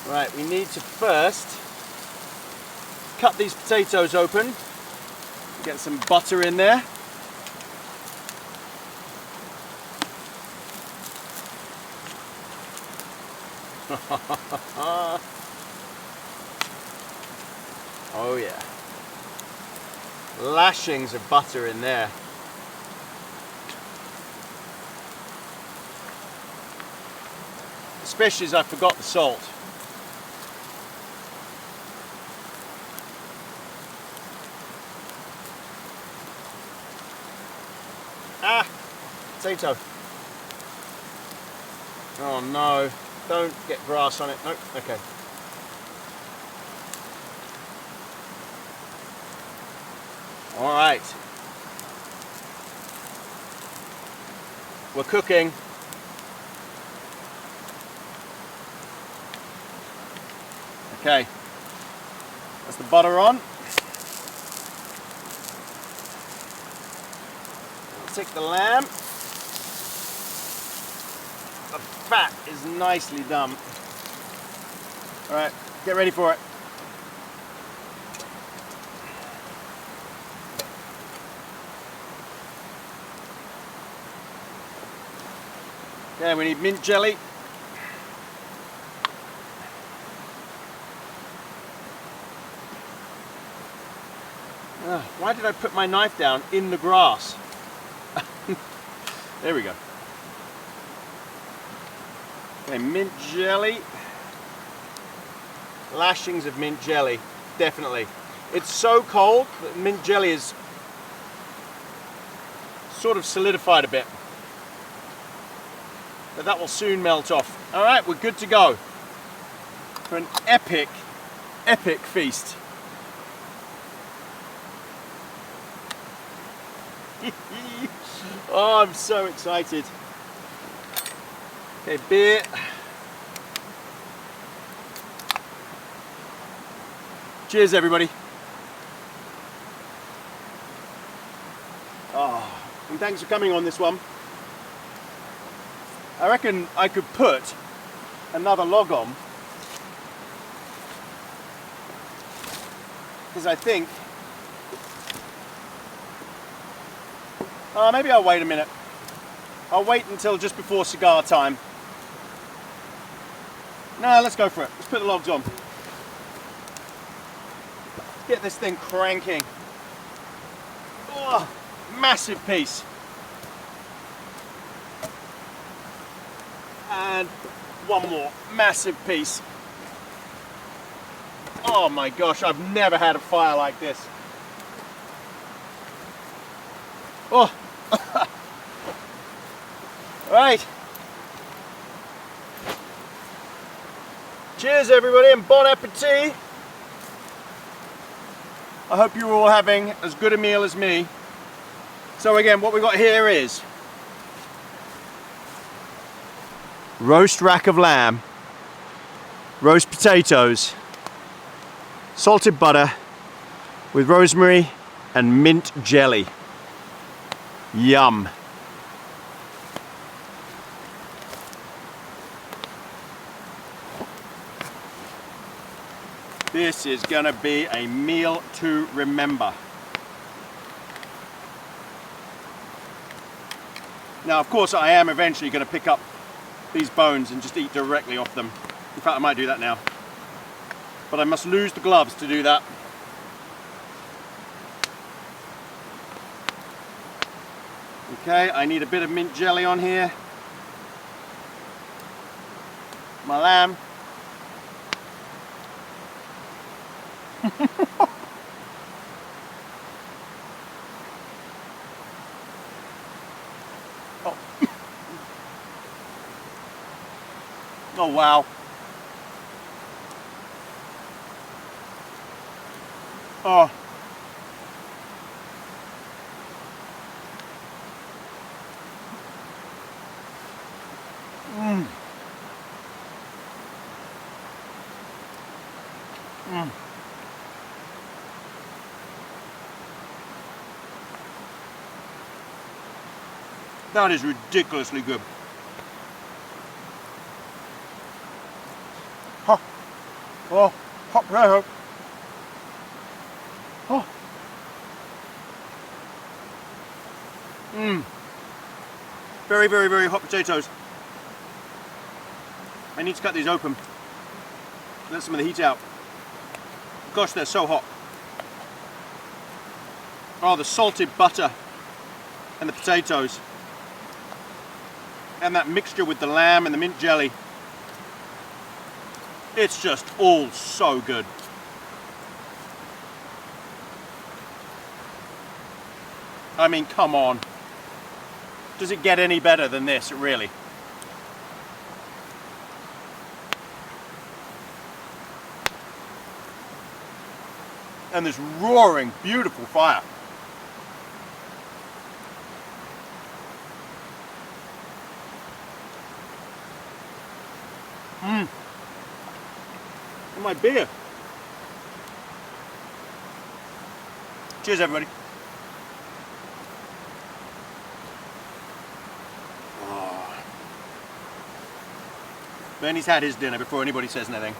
Right, we need to first cut these potatoes open. Get some butter in there. Oh yeah. Lashings of butter in there. Especially as I forgot the salt. Ah, potato. Oh no, don't get grass on it. Nope, okay. All right. We're cooking. Okay, that's the butter on. I'll take the lamb. The fat is nicely done. All right, get ready for it. Okay, we need mint jelly. Why did I put my knife down in the grass? There we go. Okay, mint jelly. Lashings of mint jelly, definitely. It's so cold that mint jelly is sort of solidified a bit. But that will soon melt off. All right, we're good to go for an epic, epic feast. Oh, I'm so excited. Okay, beer. Cheers, everybody. Oh, and thanks for coming on this one. I reckon I could put another log on, because I think maybe I'll wait a minute. I'll wait until just before cigar time. No, let's go for it. Let's put the logs on. Let's get this thing cranking. Oh, massive piece. And one more massive piece. Oh my gosh, I've never had a fire like this. Oh. Right. Cheers everybody and bon appetit. I hope you're all having as good a meal as me. So again, what we got here is roast rack of lamb, roast potatoes, salted butter with rosemary and mint jelly. Yum. This is gonna be a meal to remember. Now, of course, I am eventually gonna pick up these bones and just eat directly off them. In fact, I might do that now. But I must lose the gloves to do that. Okay, I need a bit of mint jelly on here. My lamb. Oh. Oh wow. Oh. Mm. Mm. That is ridiculously good. Huh. Oh, hot potato. Oh. Very, very, very hot potatoes. I need to cut these open. Let some of the heat out. Gosh, they're so hot. Oh, the salted butter and the potatoes. And that mixture with the lamb and the mint jelly. It's just all so good. I mean, come on. Does it get any better than this, really? And this roaring, beautiful fire. And my beer. Cheers, everybody. Oh. Bernie's had his dinner before anybody says anything.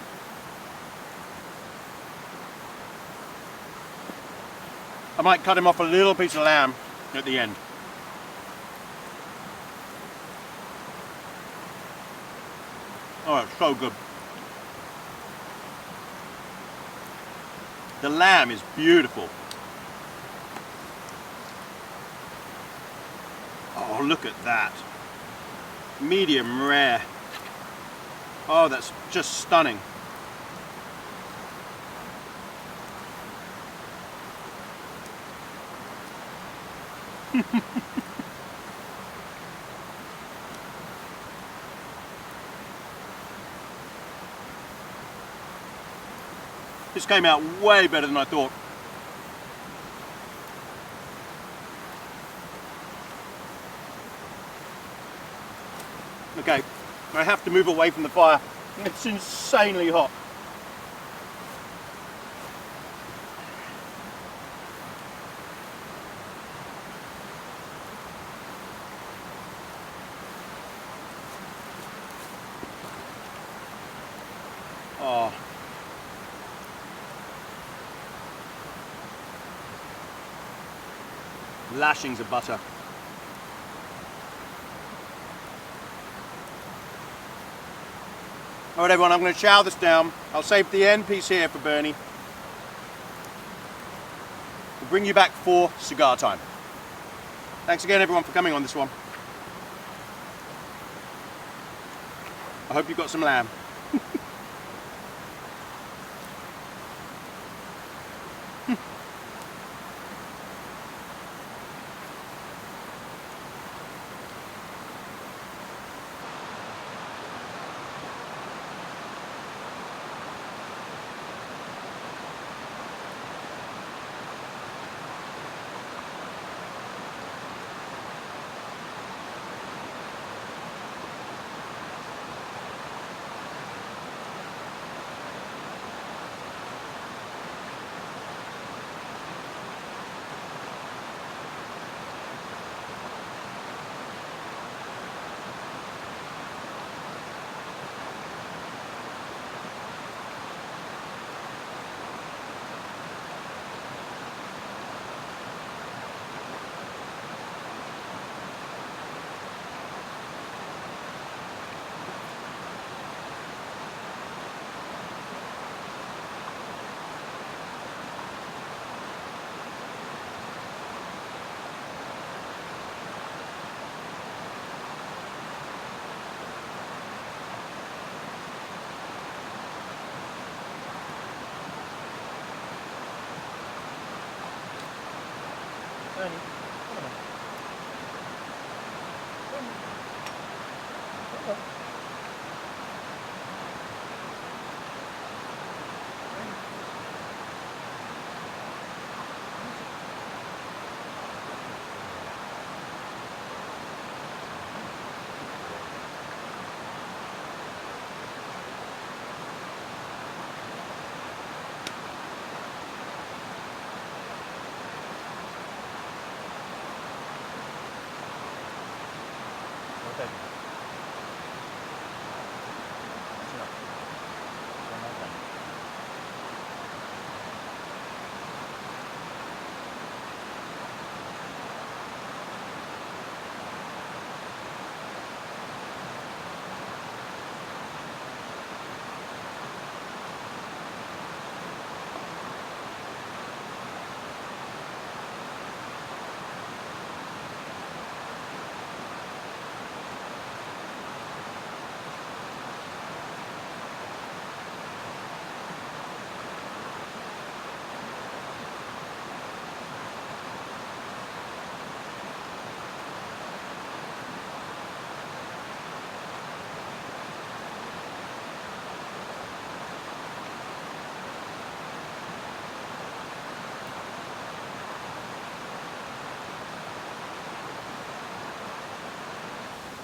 I might cut him off a little piece of lamb at the end. Oh, it's so good. The lamb is beautiful. Oh, look at that. Medium rare. Oh, that's just stunning. This came out way better than I thought. Okay, I have to move away from the fire. It's insanely hot. Oh. Lashings of butter. Alright everyone, I'm going to chow this down. I'll save the end piece here for Bernie. We'll bring you back for cigar time. Thanks again everyone for coming on this one. I hope you've got some lamb.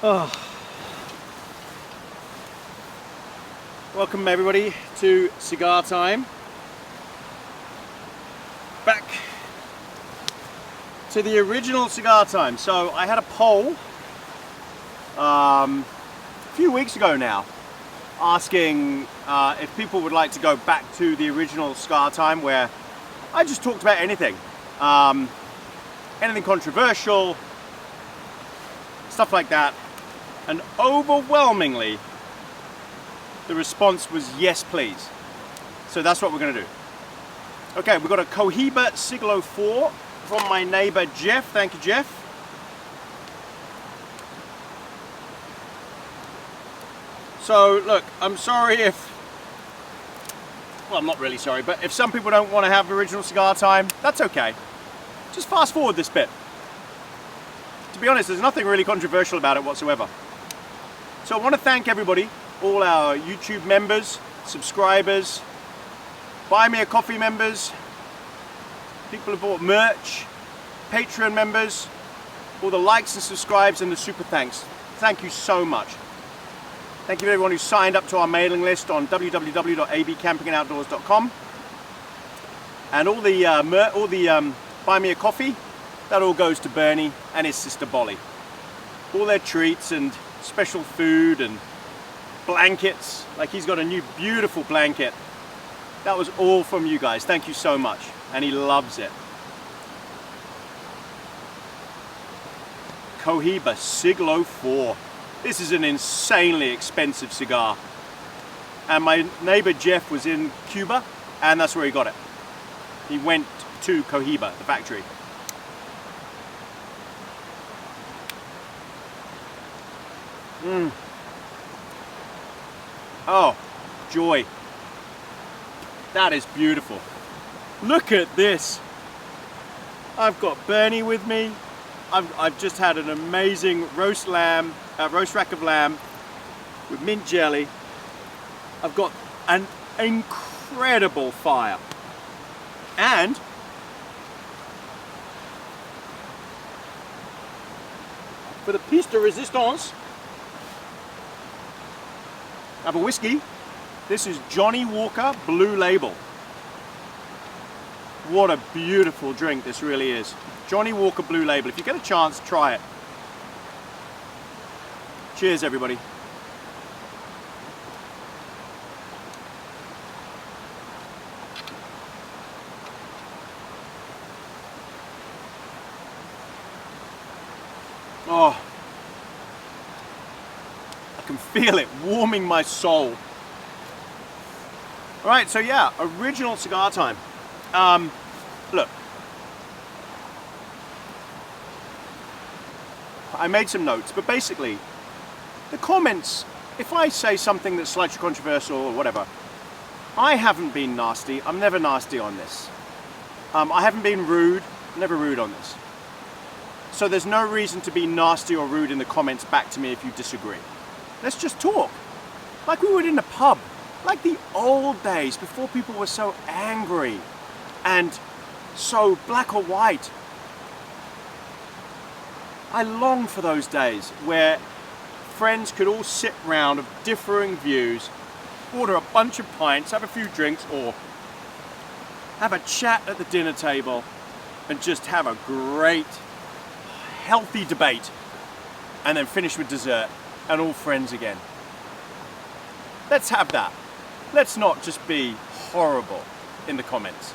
Oh. Welcome everybody to Cigar Time. Back to the original Cigar Time. So I had a poll a few weeks ago now asking if people would like to go back to the original Cigar Time where I just talked about anything. Anything controversial, stuff like that. And overwhelmingly, the response was yes, please. So that's what we're going to do. Okay, we've got a Cohiba Siglo 4 from my neighbor Jeff. Thank you, Jeff. So look, I'm sorry if, well, I'm not really sorry, but if some people don't want to have original Cigar Time, that's okay. Just fast forward this bit. To be honest, there's nothing really controversial about it whatsoever. So I want to thank everybody, all our YouTube members, subscribers, Buy Me a Coffee members, people who bought merch, Patreon members, all the likes and subscribes and the super thanks. Thank you so much. Thank you to everyone who signed up to our mailing list on www.abcampingandoutdoors.com. And all the Buy Me a Coffee, that all goes to Bernie and his sister Bolly. All their treats and special food and blankets, like he's got a new beautiful blanket. That was all from you guys. Thank you so much. And he loves it. Cohiba Siglo 4. This is an insanely expensive cigar. And my neighbor Jeff was in Cuba and that's where he got it. He went to Cohiba, the factory. Oh, joy. That is beautiful. Look at this. I've got Bernie with me. I've just had an amazing roast rack of lamb with mint jelly. I've got an incredible fire. And for the piece de resistance, I have a whiskey. This is Johnny Walker Blue Label. What a beautiful drink this really is. Johnny Walker Blue Label. If you get a chance, try it. Cheers, everybody. Oh, I can feel it warming my soul. All right, so yeah, original Cigar Time. Look, I made some notes, but basically, the comments, if I say something that's slightly controversial or whatever, I haven't been nasty. I'm never nasty on this. I haven't been rude, never rude on this. So there's no reason to be nasty or rude in the comments back to me if you disagree. Let's just talk, like we would in a pub. Like the old days, before people were so angry and so black or white. I long for those days where friends could all sit round of differing views, order a bunch of pints, have a few drinks, or have a chat at the dinner table and just have a great, healthy debate and then finish with dessert and all friends again. Let's have that. Let's not just be horrible in the comments.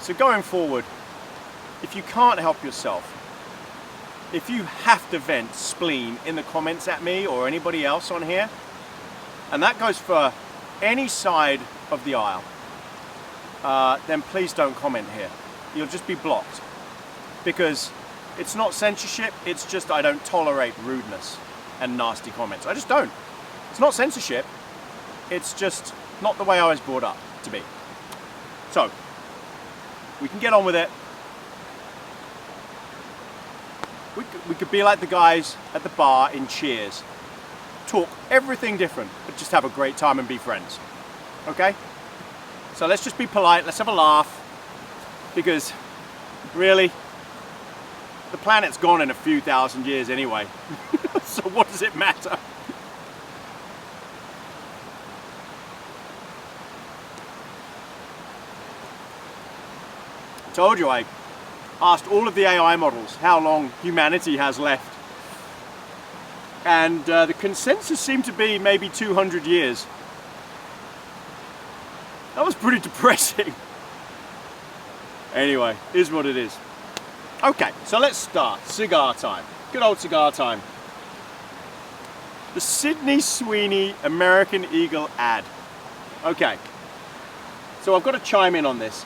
So going forward, if you can't help yourself, if you have to vent spleen in the comments at me or anybody else on here, and that goes for any side of the aisle, then please don't comment here. You'll just be blocked. Because it's not censorship, it's just I don't tolerate rudeness and nasty comments. I just don't. It's not censorship. It's just not the way I was brought up to be. So, we can get on with it. We could be like the guys at the bar in Cheers. Talk everything different, but just have a great time and be friends. Okay? So let's just be polite, let's have a laugh. Because, really, the planet's gone in a few thousand years anyway. So what does it matter? I told you, I asked all of the AI models how long humanity has left. And the consensus seemed to be maybe 200 years. That was pretty depressing. Anyway, is what it is. Okay, so let's start. Cigar time. Good old cigar time. The Sydney Sweeney American Eagle ad. Okay, so I've got to chime in on this.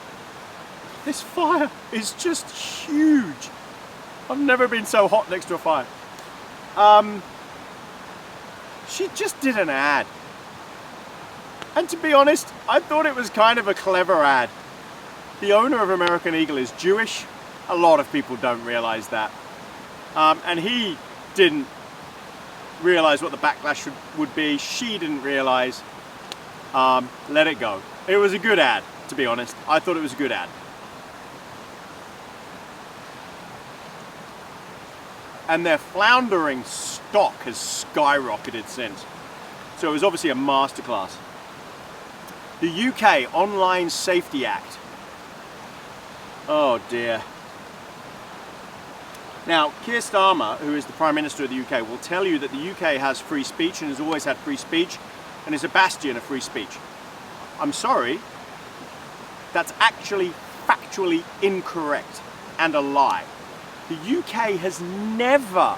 This fire is just huge. I've never been so hot next to a fire. She just did an ad. And to be honest, I thought it was kind of a clever ad. The owner of American Eagle is Jewish. A lot of people don't realize that. And he didn't realize what the backlash would be. She didn't realize. Let it go. It was a good ad, to be honest. I thought it was a good ad. And their floundering stock has skyrocketed since. So it was obviously a masterclass. The UK Online Safety Act. Oh dear. Now, Keir Starmer, who is the Prime Minister of the UK, will tell you that the UK has free speech and has always had free speech and is a bastion of free speech. I'm sorry, that's actually factually incorrect and a lie. The UK has never,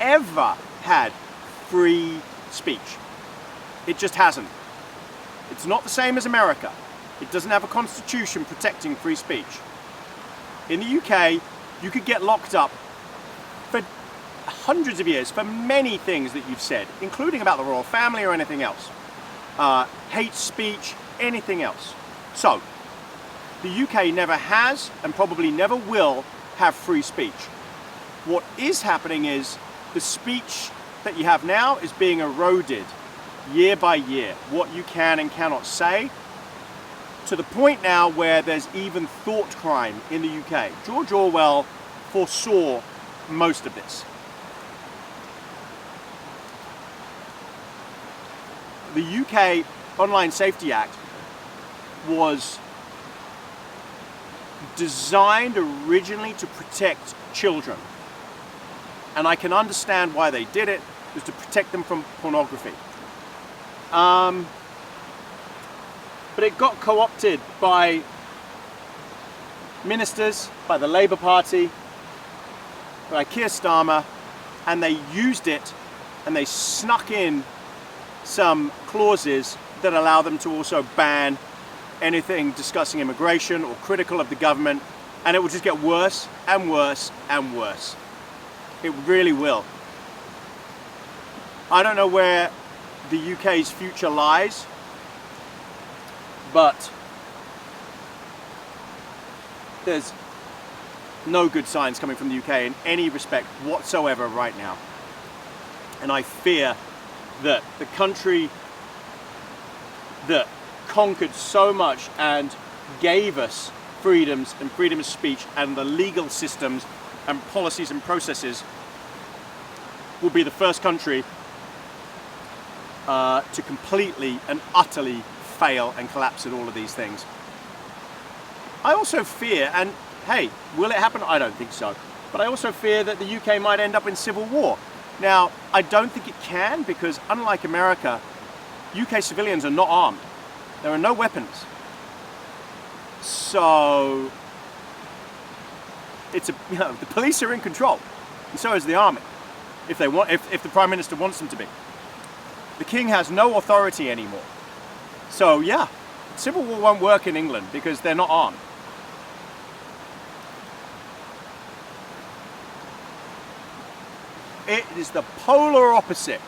ever had free speech. It just hasn't. It's not the same as America. It doesn't have a constitution protecting free speech. In the UK, you could get locked up for hundreds of years for many things that you've said, including about the royal family or anything else. Hate speech, anything else. So, the UK never has and probably never will have free speech. What is happening is the speech that you have now is being eroded year by year. What you can and cannot say, to the point now where there's even thought crime in the UK. George Orwell foresaw most of this. The UK Online Safety Act was designed originally to protect children. And I can understand why they did it. It was to protect them from pornography. But it got co-opted by ministers, by the Labour Party, by Keir Starmer, and they used it and they snuck in some clauses that allow them to also ban anything discussing immigration or critical of the government, and it will just get worse and worse and worse. It really will. I don't know where the UK's future lies, but there's no good signs coming from the UK in any respect whatsoever right now. And I fear that the country that conquered so much and gave us freedoms and freedom of speech and the legal systems and policies and processes will be the first country to completely and utterly fail and collapse at all of these things. I also fear, and hey, will it happen? I don't think so. But I also fear that the UK might end up in civil war. Now, I don't think it can, because unlike America, UK civilians are not armed. There are no weapons. So, it's the police are in control, and so is the army, if they want, if the Prime Minister wants them to be. The King has no authority anymore. So yeah, civil war won't work in England because they're not armed. It is the polar opposite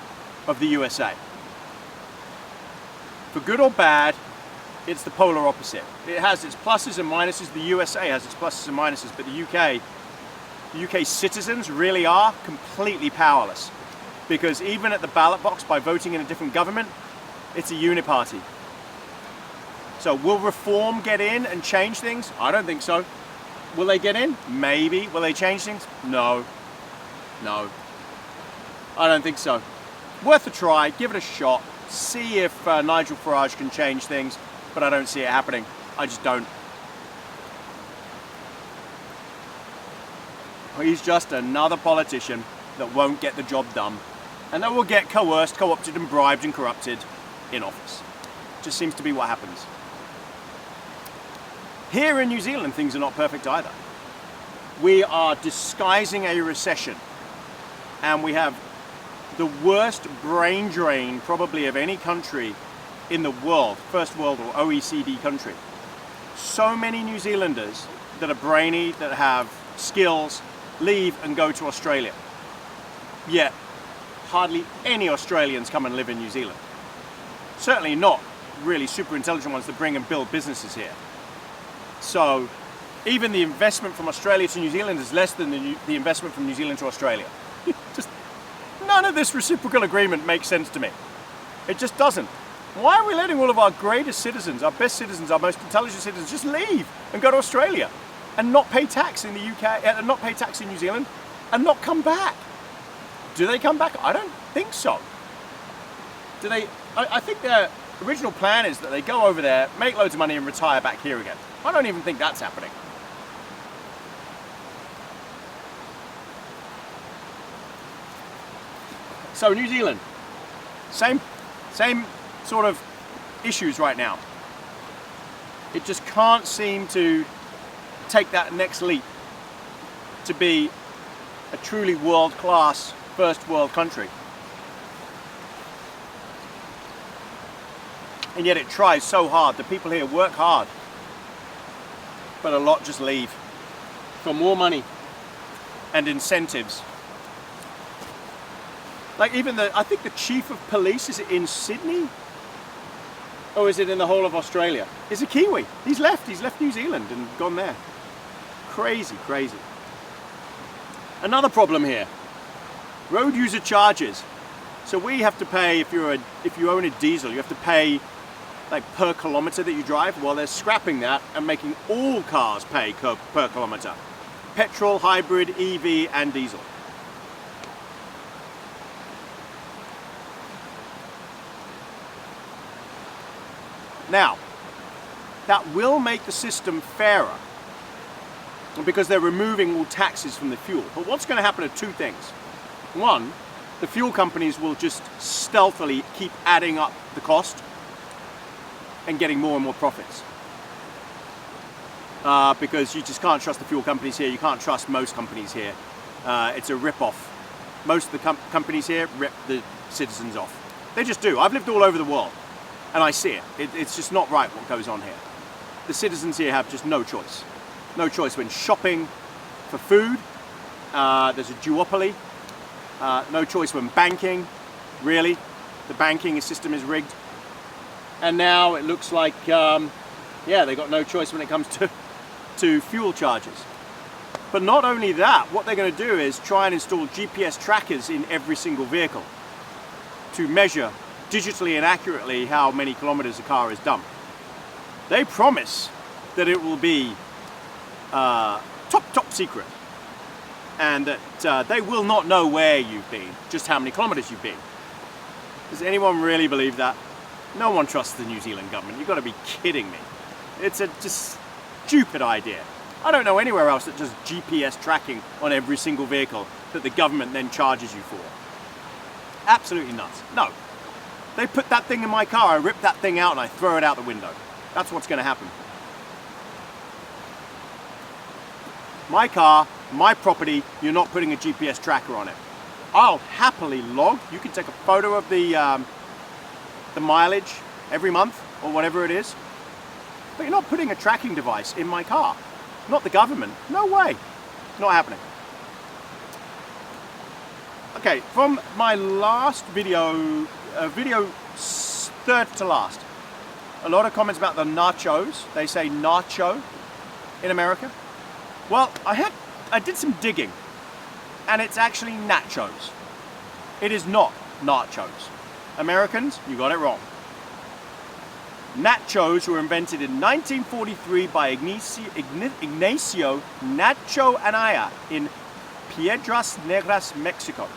of the USA. For good or bad, it's the polar opposite. It has its pluses and minuses. The USA has its pluses and minuses, but the UK citizens really are completely powerless, because even at the ballot box, by voting in a different government, it's a uniparty. So will reform get in and change things? I don't think so. Will they get in? Maybe. Will they change things? No. No. I don't think so. Worth a try, give it a shot, see if Nigel Farage can change things, but I don't see it happening. I just don't. He's just another politician that won't get the job done, and that will get coerced, co-opted and bribed and corrupted in office. Just seems to be what happens. Here in New Zealand, things are not perfect either. We are disguising a recession, and we have the worst brain drain probably of any country in the world, first world or OECD country. So many New Zealanders that are brainy, that have skills, leave and go to Australia. Yet, hardly any Australians come and live in New Zealand. Certainly not really super intelligent ones that bring and build businesses here. So, even the investment from Australia to New Zealand is less than the investment from New Zealand to Australia. Just none of this reciprocal agreement makes sense to me. It just doesn't. Why are we letting all of our greatest citizens, our best citizens, our most intelligent citizens just leave and go to Australia and not pay tax in the UK, and not pay tax in New Zealand, and not come back? Do they come back? I don't think so. Do they? I think their original plan is that they go over there, make loads of money and retire back here again. I don't even think that's happening. So New Zealand, same sort of issues right now. It just can't seem to take that next leap to be a truly world-class first world country. And yet it tries so hard. The people here work hard, but a lot just leave for more money and incentives. Like even I think the chief of police, is it in Sydney? Or is it in the whole of Australia? Is a Kiwi. He's left New Zealand and gone there. Crazy, crazy. Another problem here, road user charges. So we have to pay, if you own a diesel, you have to pay like per kilometer that you drive. Well, they're scrapping that and making all cars pay per kilometer. Petrol, hybrid, EV and diesel. Now, that will make the system fairer because they're removing all taxes from the fuel. But what's going to happen are two things. One, the fuel companies will just stealthily keep adding up the cost and getting more and more profits. Because you just can't trust the fuel companies here. You can't trust most companies here. It's a rip-off. Most of the companies here rip the citizens off. They just do. I've lived all over the world. And I see it. It's just not right what goes on here. The citizens here have just no choice. No choice when shopping for food. There's a duopoly. No choice when banking. Really, the banking system is rigged. And now it looks like, yeah, they got no choice when it comes to fuel charges. But not only that, what they're going to do is try and install GPS trackers in every single vehicle to measure digitally and accurately how many kilometers a car is done. They promise that it will be top secret, and that they will not know where you've been, just how many kilometers you've been. Does anyone really believe that? No one trusts the New Zealand government. You've got to be kidding me. It's a just stupid idea. I don't know anywhere else that does GPS tracking on every single vehicle that the government then charges you for. Absolutely nuts. No. They put that thing in my car, I rip that thing out and I throw it out the window. That's what's going to happen. My car, my property, you're not putting a GPS tracker on it. I'll happily log. You can take a photo of the mileage every month or whatever it is. But you're not putting a tracking device in my car. Not the government. No way. Not happening. Okay, from my last video, third to last, a lot of comments about the nachos. They say nacho in America. Well, I did some digging, and it's actually nachos. It is not nachos. Americans, you got it wrong. Nachos were invented in 1943 by Ignacio Nacho Anaya in Piedras Negras, Mexico.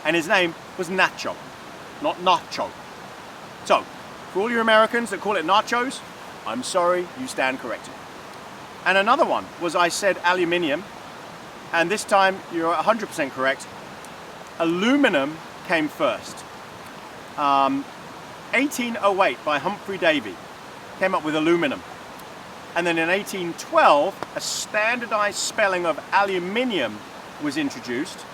and his name was Nacho, not Nacho. So, for all your Americans that call it nachos, I'm sorry, you stand corrected. And another one was I said aluminium, and this time you're 100% correct. Aluminum came first. 1808 by Humphrey Davy came up with aluminum. And then in 1812, a standardized spelling of aluminium was introduced.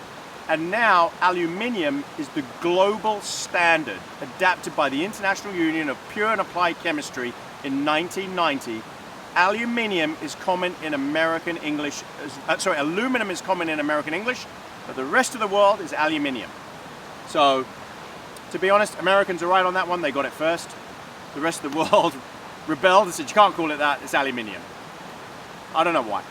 And now aluminium is the global standard adapted by the International Union of Pure and Applied Chemistry in 1990. Aluminium is common in American English, aluminum is common in American English, but the rest of the world is aluminium. So, to be honest, Americans are right on that one, they got it first. The rest of the world rebelled and said, you can't call it that, it's aluminium. I don't know why.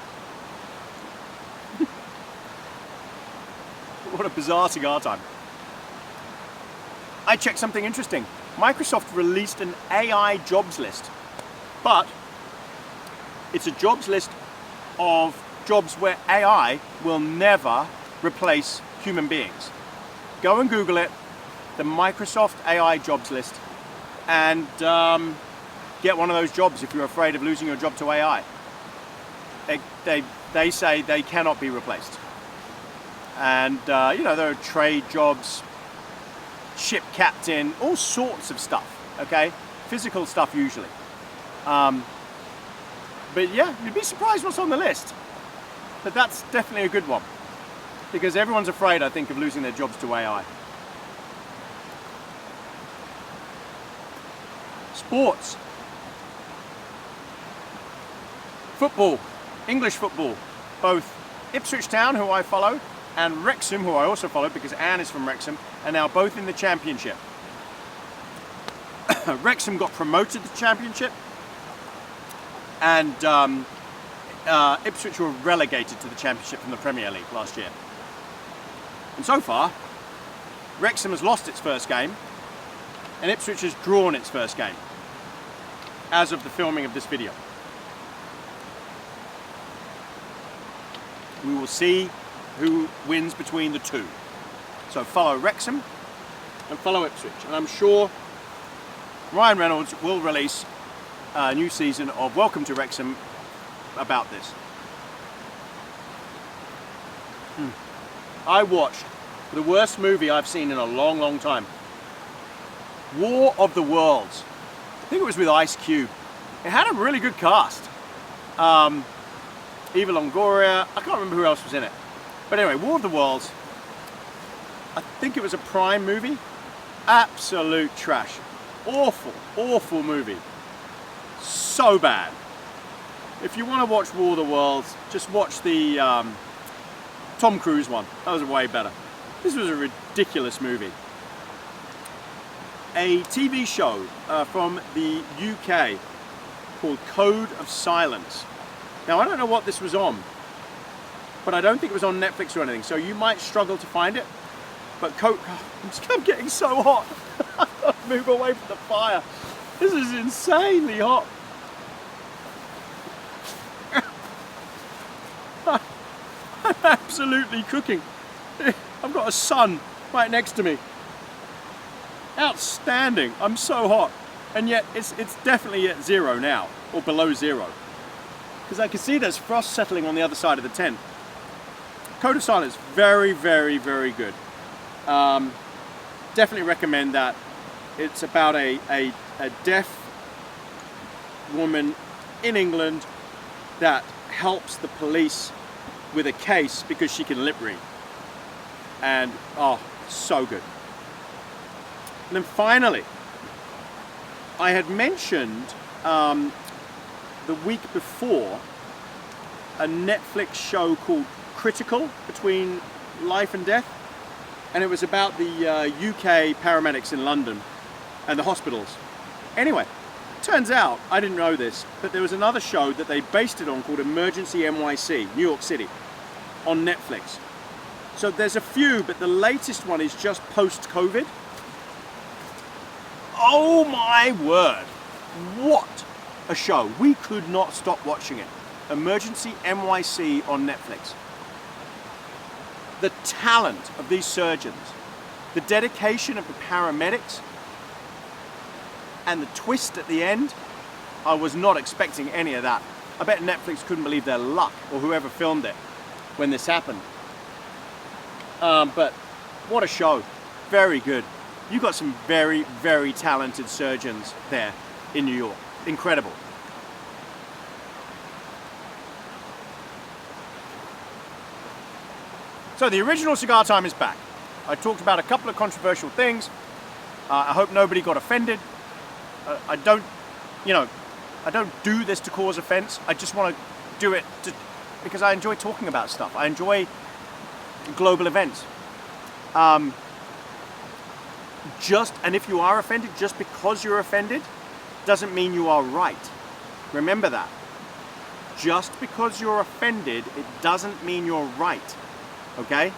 What a bizarre cigar time. I checked something interesting. Microsoft released an AI jobs list, but it's a jobs list of jobs where AI will never replace human beings. Go and Google it, the Microsoft AI jobs list, and get one of those jobs if you're afraid of losing your job to AI. They say they cannot be replaced. And you know, there are trade jobs, ship captain, all sorts of stuff, okay? Physical stuff usually. But yeah, you'd be surprised what's on the list. But that's definitely a good one. Because everyone's afraid, I think, of losing their jobs to AI. Sports. Football. English football. Both Ipswich Town, who I follow, and Wrexham, who I also follow because Anne is from Wrexham, are now both in the Championship. Wrexham got promoted to Championship, and Ipswich were relegated to the Championship from the Premier League last year. And so far, Wrexham has lost its first game, and Ipswich has drawn its first game, as of the filming of this video. We will see who wins between the two. So follow Wrexham and follow Ipswich. And I'm sure Ryan Reynolds will release a new season of Welcome to Wrexham about this. I watched the worst movie I've seen in a long, long time. War of the Worlds. I think it was with Ice Cube. It had a really good cast. Eva Longoria, I can't remember who else was in it. But anyway, War of the Worlds, I think it was a Prime movie. Absolute trash. Awful, awful movie. So bad. If you want to watch War of the Worlds, just watch the Tom Cruise one. That was way better. This was a ridiculous movie. A TV show from the UK called Code of Silence. Now, I don't know what this was on, but I don't think it was on Netflix or anything, so you might struggle to find it. But I'm getting so hot. I've got to move away from the fire. This is insanely hot. I'm absolutely cooking. I've got a sun right next to me. Outstanding. I'm so hot. And yet it's definitely at 0 now, or below 0. Because I can see there's frost settling on the other side of the tent. Code of Silence, very, very, very good. Definitely recommend that. It's about a deaf woman in England that helps the police with a case because she can lip read. And, oh, so good. And then finally, I had mentioned the week before a Netflix show called Critical, Between Life and Death, and it was about the UK paramedics in London and the hospitals. Anyway, turns out, I didn't know this, but there was another show that they based it on called Emergency NYC, New York City, on Netflix. So there's a few, but the latest one is just post-COVID. Oh my word, what a show. We could not stop watching it. Emergency NYC on Netflix. The talent of these surgeons The dedication of the paramedics and the twist at the end, I was not expecting any of that. I bet Netflix couldn't believe their luck, or whoever filmed it when this happened. But what a show. Very good. You got some very, very talented surgeons there in New York. Incredible. So the original Cigar Time is back. I talked about a couple of controversial things. I hope nobody got offended. I don't do this to cause offense. I just want to do it because I enjoy talking about stuff. I enjoy global events. And if you are offended, just because you're offended doesn't mean you are right. Remember that. Just because you're offended, it doesn't mean you're right. Okay?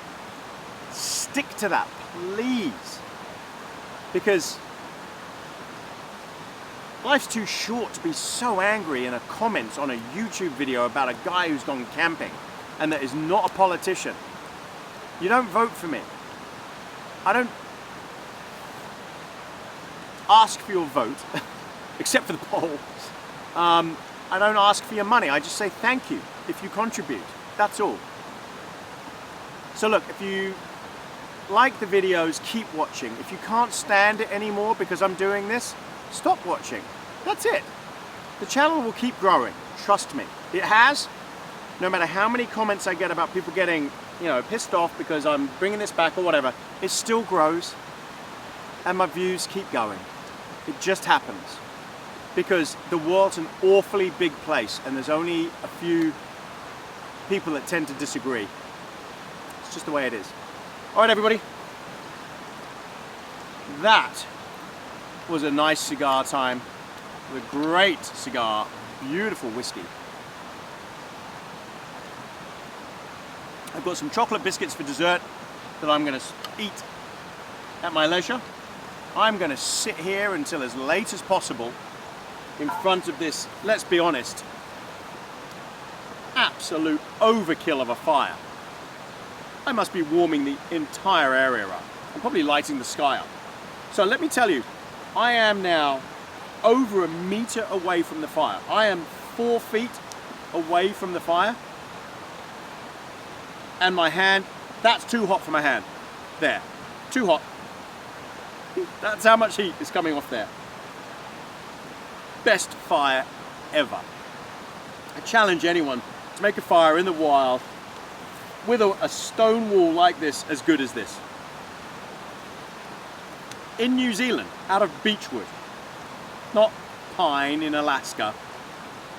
Stick to that, please. Because life's too short to be so angry in a comment on a YouTube video about a guy who's gone camping and that is not a politician. You don't vote for me. I don't ask for your vote, except for the polls. I don't ask for your money. I just say thank you if you contribute. That's all. So look, if you like the videos, keep watching. If you can't stand it anymore because I'm doing this, stop watching. That's it. The channel will keep growing. Trust me. It has. No matter how many comments I get about people getting, pissed off because I'm bringing this back or whatever, it still grows. And my views keep going. It just happens. Because the world's an awfully big place and there's only a few people that tend to disagree. It's just the way it is. All right, everybody. That was a nice cigar time with a great cigar, beautiful whiskey. I've got some chocolate biscuits for dessert that I'm going to eat at my leisure. I'm going to sit here until as late as possible in front of this, let's be honest, absolute overkill of a fire. I must be warming the entire area up. I'm probably lighting the sky up. So let me tell you, I am now over a meter away from the fire. I am 4 feet away from the fire. And my hand, that's too hot for my hand. There, too hot. That's how much heat is coming off there. Best fire ever. I challenge anyone to make a fire in the wild with a stone wall like this, as good as this. In New Zealand, out of beechwood, not pine in Alaska.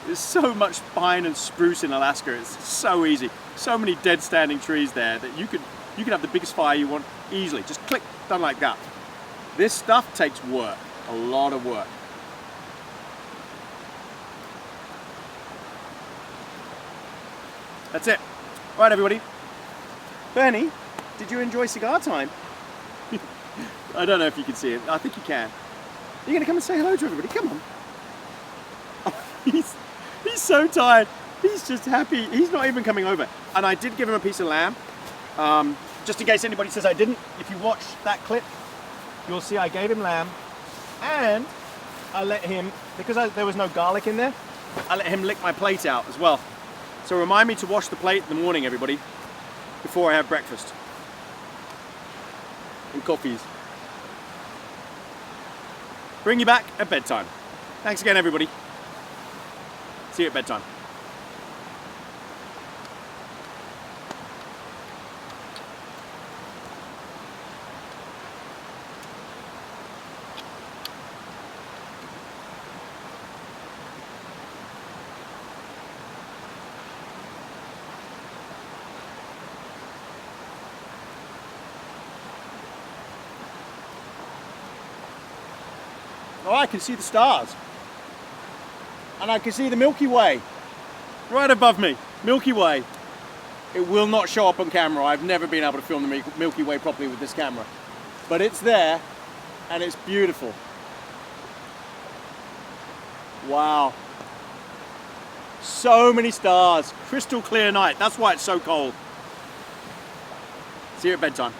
There's so much pine and spruce in Alaska, it's so easy. So many dead standing trees there that you could have the biggest fire you want easily. Just click, done like that. This stuff takes work, a lot of work. That's it. All right, everybody. Bernie, did you enjoy Cigar Time? I don't know if you can see it. I think you can. You're going to come and say hello to everybody. Come on. Oh, he's so tired. He's just happy. He's not even coming over. And I did give him a piece of lamb. Just in case anybody says I didn't. If you watch that clip, you'll see I gave him lamb. And I let him, because there was no garlic in there, I let him lick my plate out as well. So remind me to wash the plate in the morning, everybody, before I have breakfast. And coffees. Bring you back at bedtime. Thanks again, everybody. See you at bedtime. Oh, I can see the stars. And I can see the Milky Way. Right above me. Milky Way. It will not show up on camera. I've never been able to film the Milky Way properly with this camera. But it's there, and it's beautiful. Wow. So many stars. Crystal clear night. That's why it's so cold. See you at bedtime.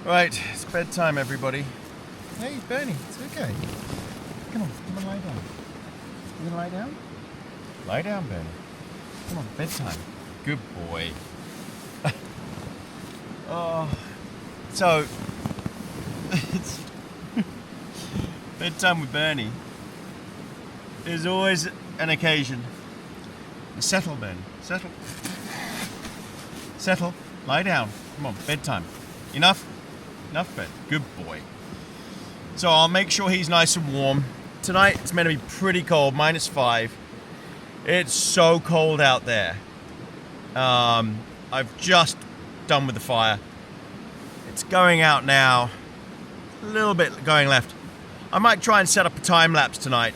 Right, it's bedtime, everybody. Hey, Bernie, it's okay. Come on, lie down. You gonna lie down? Lie down, Bernie. Come on, bedtime. Good boy. Oh, so it's bedtime with Bernie is always an occasion. Settle, Bernie. Settle. Settle. Lie down. Come on, bedtime. Enough? Enough bed. Good boy. So I'll make sure he's nice and warm. Tonight it's meant to be pretty cold, -5. It's so cold out there. I've just done with the fire. It's going out now. A little bit going left. I might try and set up a time lapse tonight.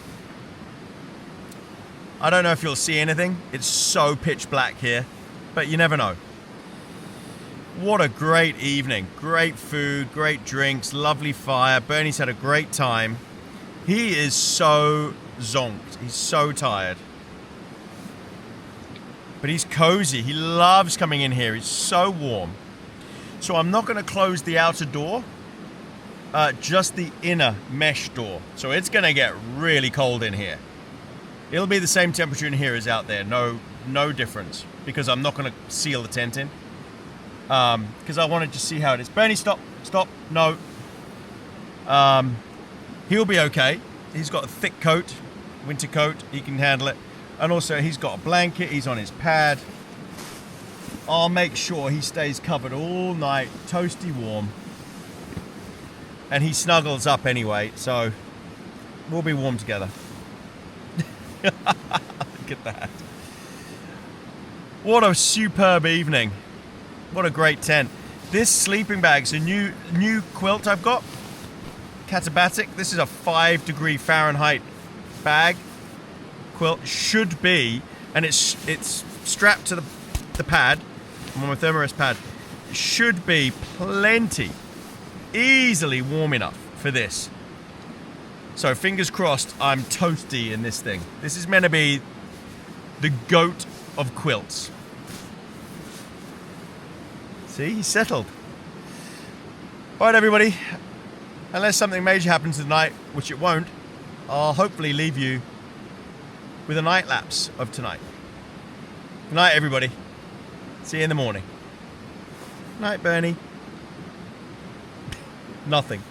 I don't know if you'll see anything. It's so pitch black here, but you never know. What a great evening. Great food, great drinks, lovely fire. Bernie's had a great time. He is so zonked. He's so tired. But he's cozy. He loves coming in here. It's so warm. So I'm not going to close the outer door, just the inner mesh door. So it's going to get really cold in here. It'll be the same temperature in here as out there. No difference, because I'm not going to seal the tent in. Because I wanted to see how it is. Bernie, stop, no. He'll be okay. He's got a thick coat, winter coat. He can handle it. And also he's got a blanket. He's on his pad. I'll make sure he stays covered all night, toasty warm. And he snuggles up anyway, so we'll be warm together. Look at that. What a superb evening. What a great tent. This sleeping bag's a new quilt I've got. Katabatic. This is a 5-degree Fahrenheit bag. Quilt should be, and it's strapped to the pad. I'm on my thermarest pad. It should be plenty, easily warm enough for this. So fingers crossed I'm toasty in this thing. This is meant to be the goat of quilts. See, he's settled. All right, everybody. Unless something major happens tonight, which it won't, I'll hopefully leave you with a night lapse of tonight. Good night, everybody. See you in the morning. Night, Bernie. Nothing.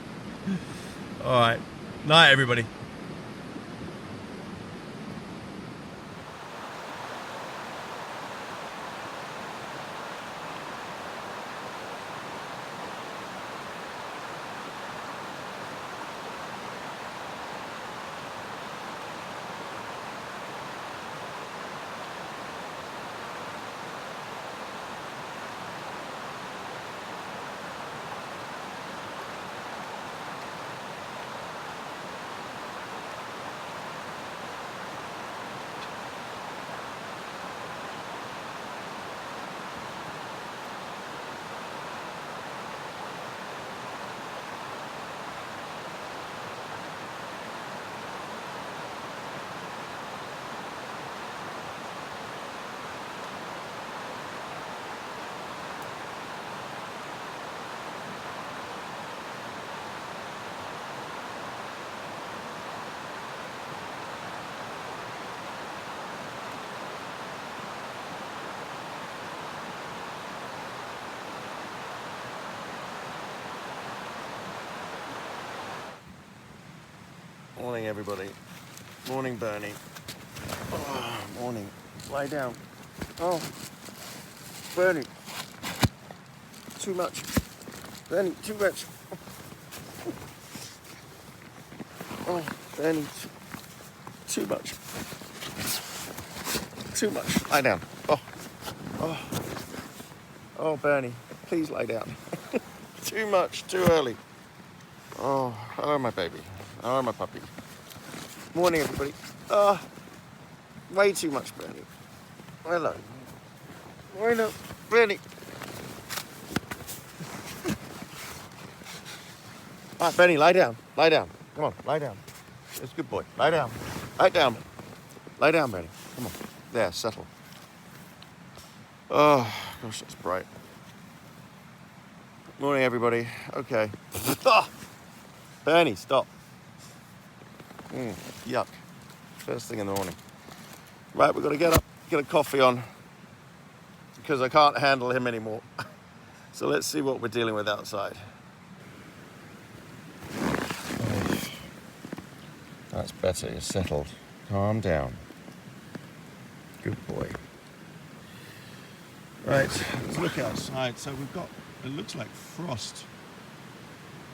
All right. Night, everybody. Morning, everybody. Morning, Bernie. Oh, morning. Lie down. Oh, Bernie. Too much. Bernie, too much. Oh, Bernie. Too much. Too much. Lie down. Oh, Bernie. Please lie down. Too much. Too early. Oh, hello, my baby. Hello, my puppy. Morning, everybody. Way too much, Bernie. Hello. Hello, Bernie. All right, Bernie, lie down. Lie down. Come on, lie down. It's a good boy. Lie down. Lie down. Lie down, Bernie. Come on. There, settle. Oh, gosh, that's bright. Morning, everybody. Okay. Ah! Bernie, stop. Yuck. First thing in the morning. Right, we've got to get up, get a coffee on, because I can't handle him anymore. So let's see what we're dealing with outside. That's better, you're settled. Calm down. Good boy. Right, let's look outside. So we've got, it looks like frost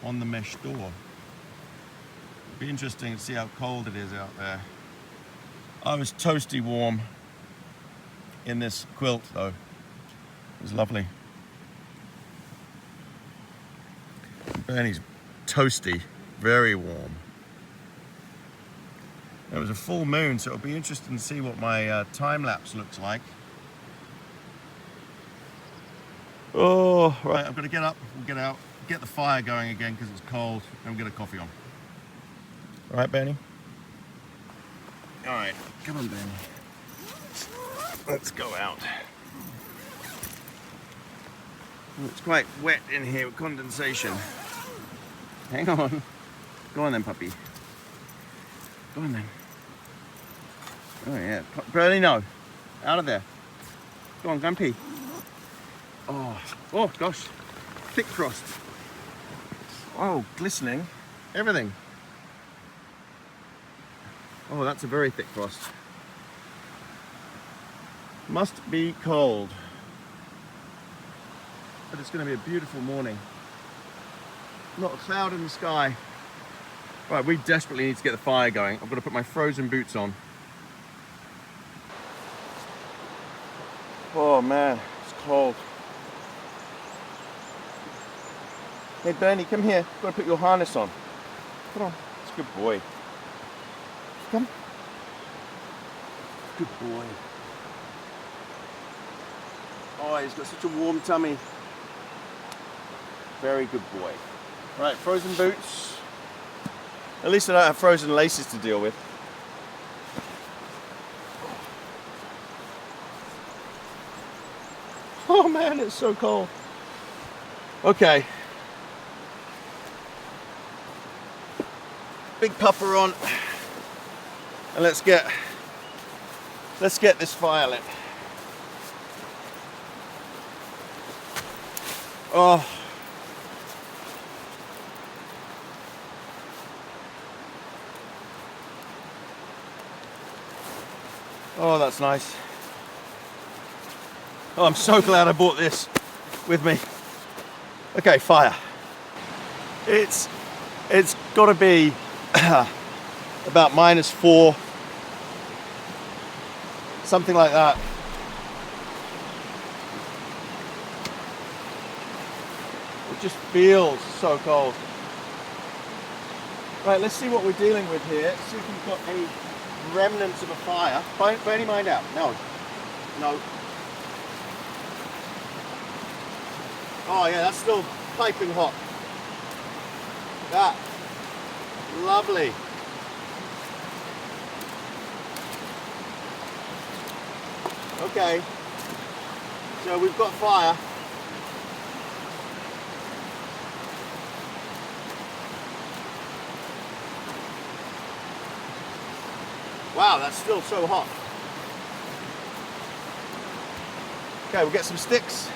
on the mesh door. It'd be interesting to see how cold it is out there. I was toasty warm in this quilt though. It was lovely. Bernie's toasty, very warm. It was a full moon, so it'll be interesting to see what my time lapse looks like. Oh, right, I've got to get up, we'll get out, get the fire going again because it's cold, and we'll get a coffee on. All right, Bernie? All right, come on, Bernie. Let's go out. It's quite wet in here with condensation. Hang on. Go on then, puppy. Go on then. Oh yeah, Bernie, no. Out of there. Go on, go and pee. Oh gosh, thick frost. Oh, glistening, everything. Oh, that's a very thick frost. Must be cold. But it's going to be a beautiful morning. Not a cloud in the sky. Right, we desperately need to get the fire going. I've got to put my frozen boots on. Oh man, it's cold. Hey Bernie, come here. You've got to put your harness on. Come on. It's a good boy. Come. Good boy. Oh, he's got such a warm tummy. Very good boy. Right, frozen boots. At least I don't have frozen laces to deal with. Oh man, it's so cold. Okay. Big puffer on. And let's get this fire lit. Oh. Oh, that's nice. Oh, I'm so glad I bought this with me. Okay, fire. It's got to be about -4, something like that. It just feels so cold. Right, let's see what we're dealing with here. See if we've got any remnants of a fire. Bernie, mind out. No. No. Oh yeah, that's still piping hot. That. Lovely. Okay. So we've got fire. Wow, that's still so hot. Okay, we'll get some sticks.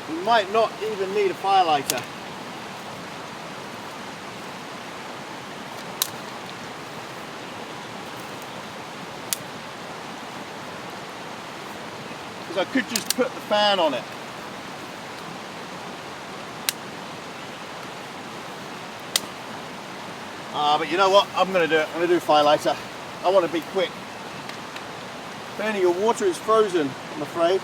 We might not even need a fire lighter. I could just put the fan on it. But you know what? I'm going to do it. I'm going to do a fire lighter. I want to be quick. Bernie, your water is frozen, I'm afraid.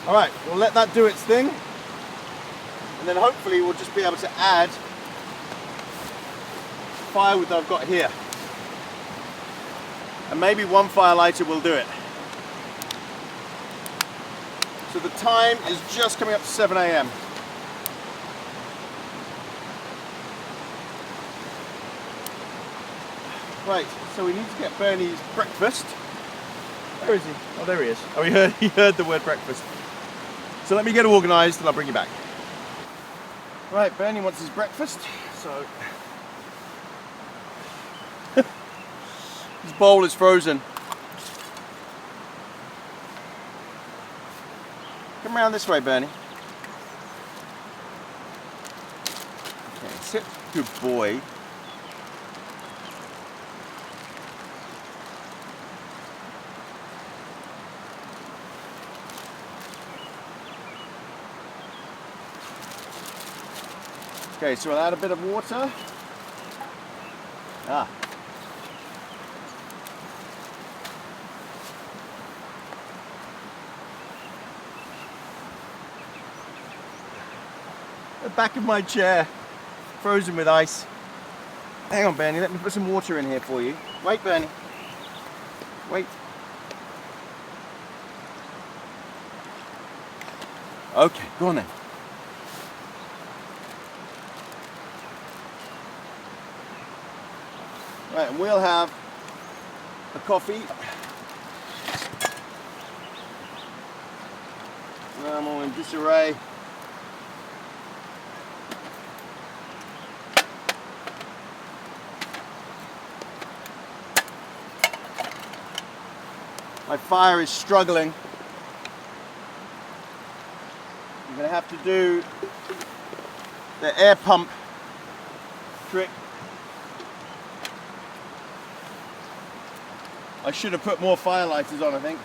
All right, we'll let that do its thing. And then hopefully we'll just be able to add firewood that I've got here. And maybe one fire lighter will do it. So the time is just coming up to 7 a.m. Right, so we need to get Bernie's breakfast. Where is he? Oh, there he is. Oh, he heard the word breakfast. So let me get organized and I'll bring you back. Right, Bernie wants his breakfast, so his bowl is frozen. Come around this way, Bernie. Okay, sit. Good boy. Okay, so we'll add a bit of water. The back of my chair, frozen with ice. Hang on, Bernie, let me put some water in here for you. Wait, Bernie. Wait. Okay, go on then. Right, and we'll have a coffee. I'm all in disarray. My fire is struggling. I'm going to have to do the air pump trick. I should have put more fire lighters on, I think.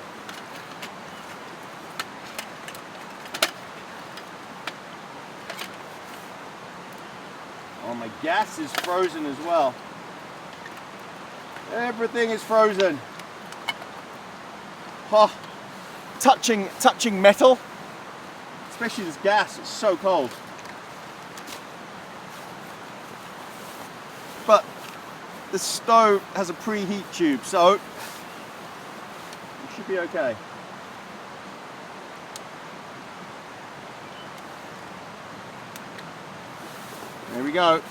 Oh, my gas is frozen as well. Everything is frozen. Oh, touching metal, especially this gas, it's so cold. But the stove has a preheat tube, so it should be okay. There we go.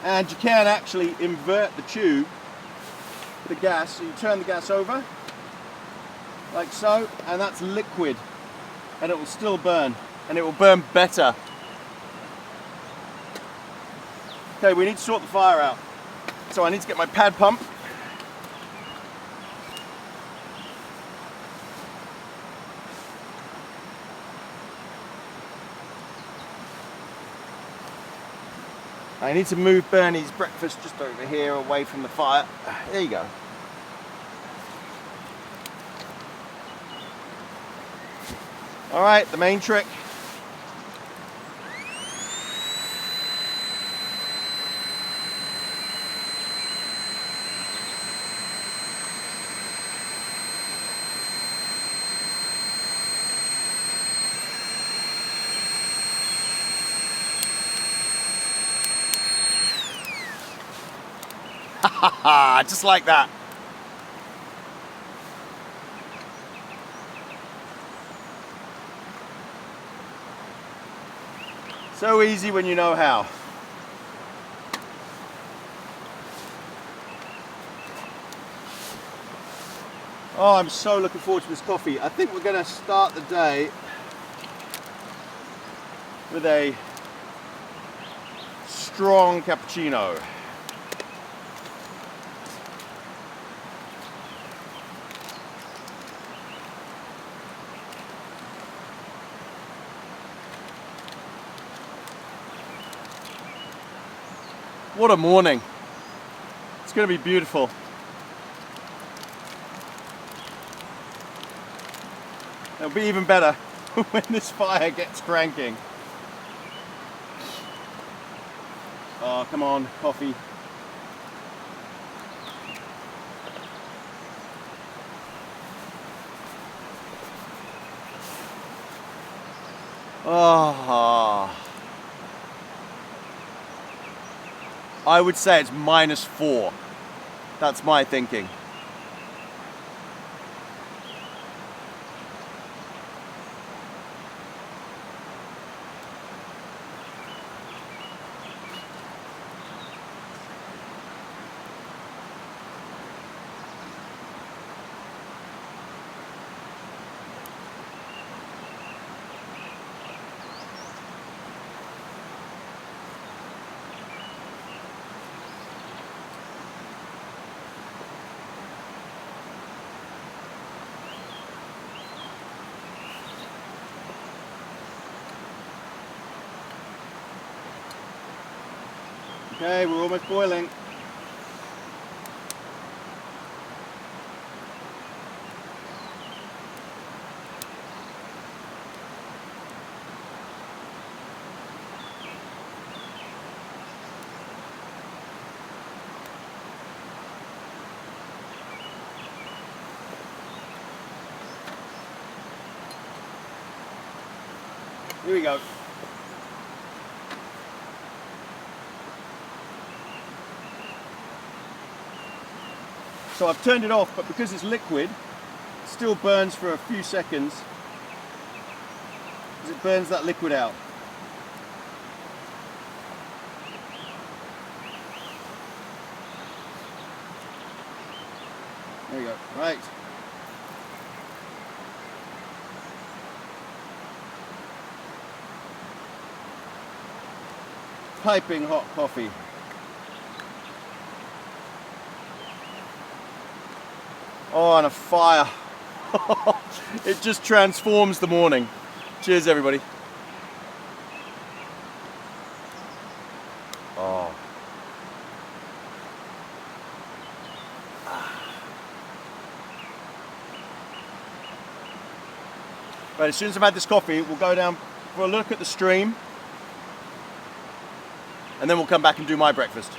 And you can actually invert the tube, the gas. So you turn the gas over, like so, and that's liquid. And it will still burn, and it will burn better. Okay, we need to sort the fire out. So I need to get my pad pump. I need to move Bernie's breakfast just over here away from the fire. There you go. All right, the main trick. Just like that. So easy when you know how. Oh, I'm so looking forward to this coffee. I think we're going to start the day with a strong cappuccino. What a morning. It's going to be beautiful. It'll be even better when this fire gets cranking. Oh, come on, coffee. Oh. I would say it's -4. That's my thinking. Okay, we're almost boiling. Here we go. So I've turned it off, but because it's liquid, it still burns for a few seconds as it burns that liquid out. There you go. Right. Piping hot coffee. Oh, and a fire. It just transforms the morning. Cheers, everybody. Oh. Right, as soon as I've had this coffee, we'll go down for a look at the stream, and then we'll come back and do my breakfast.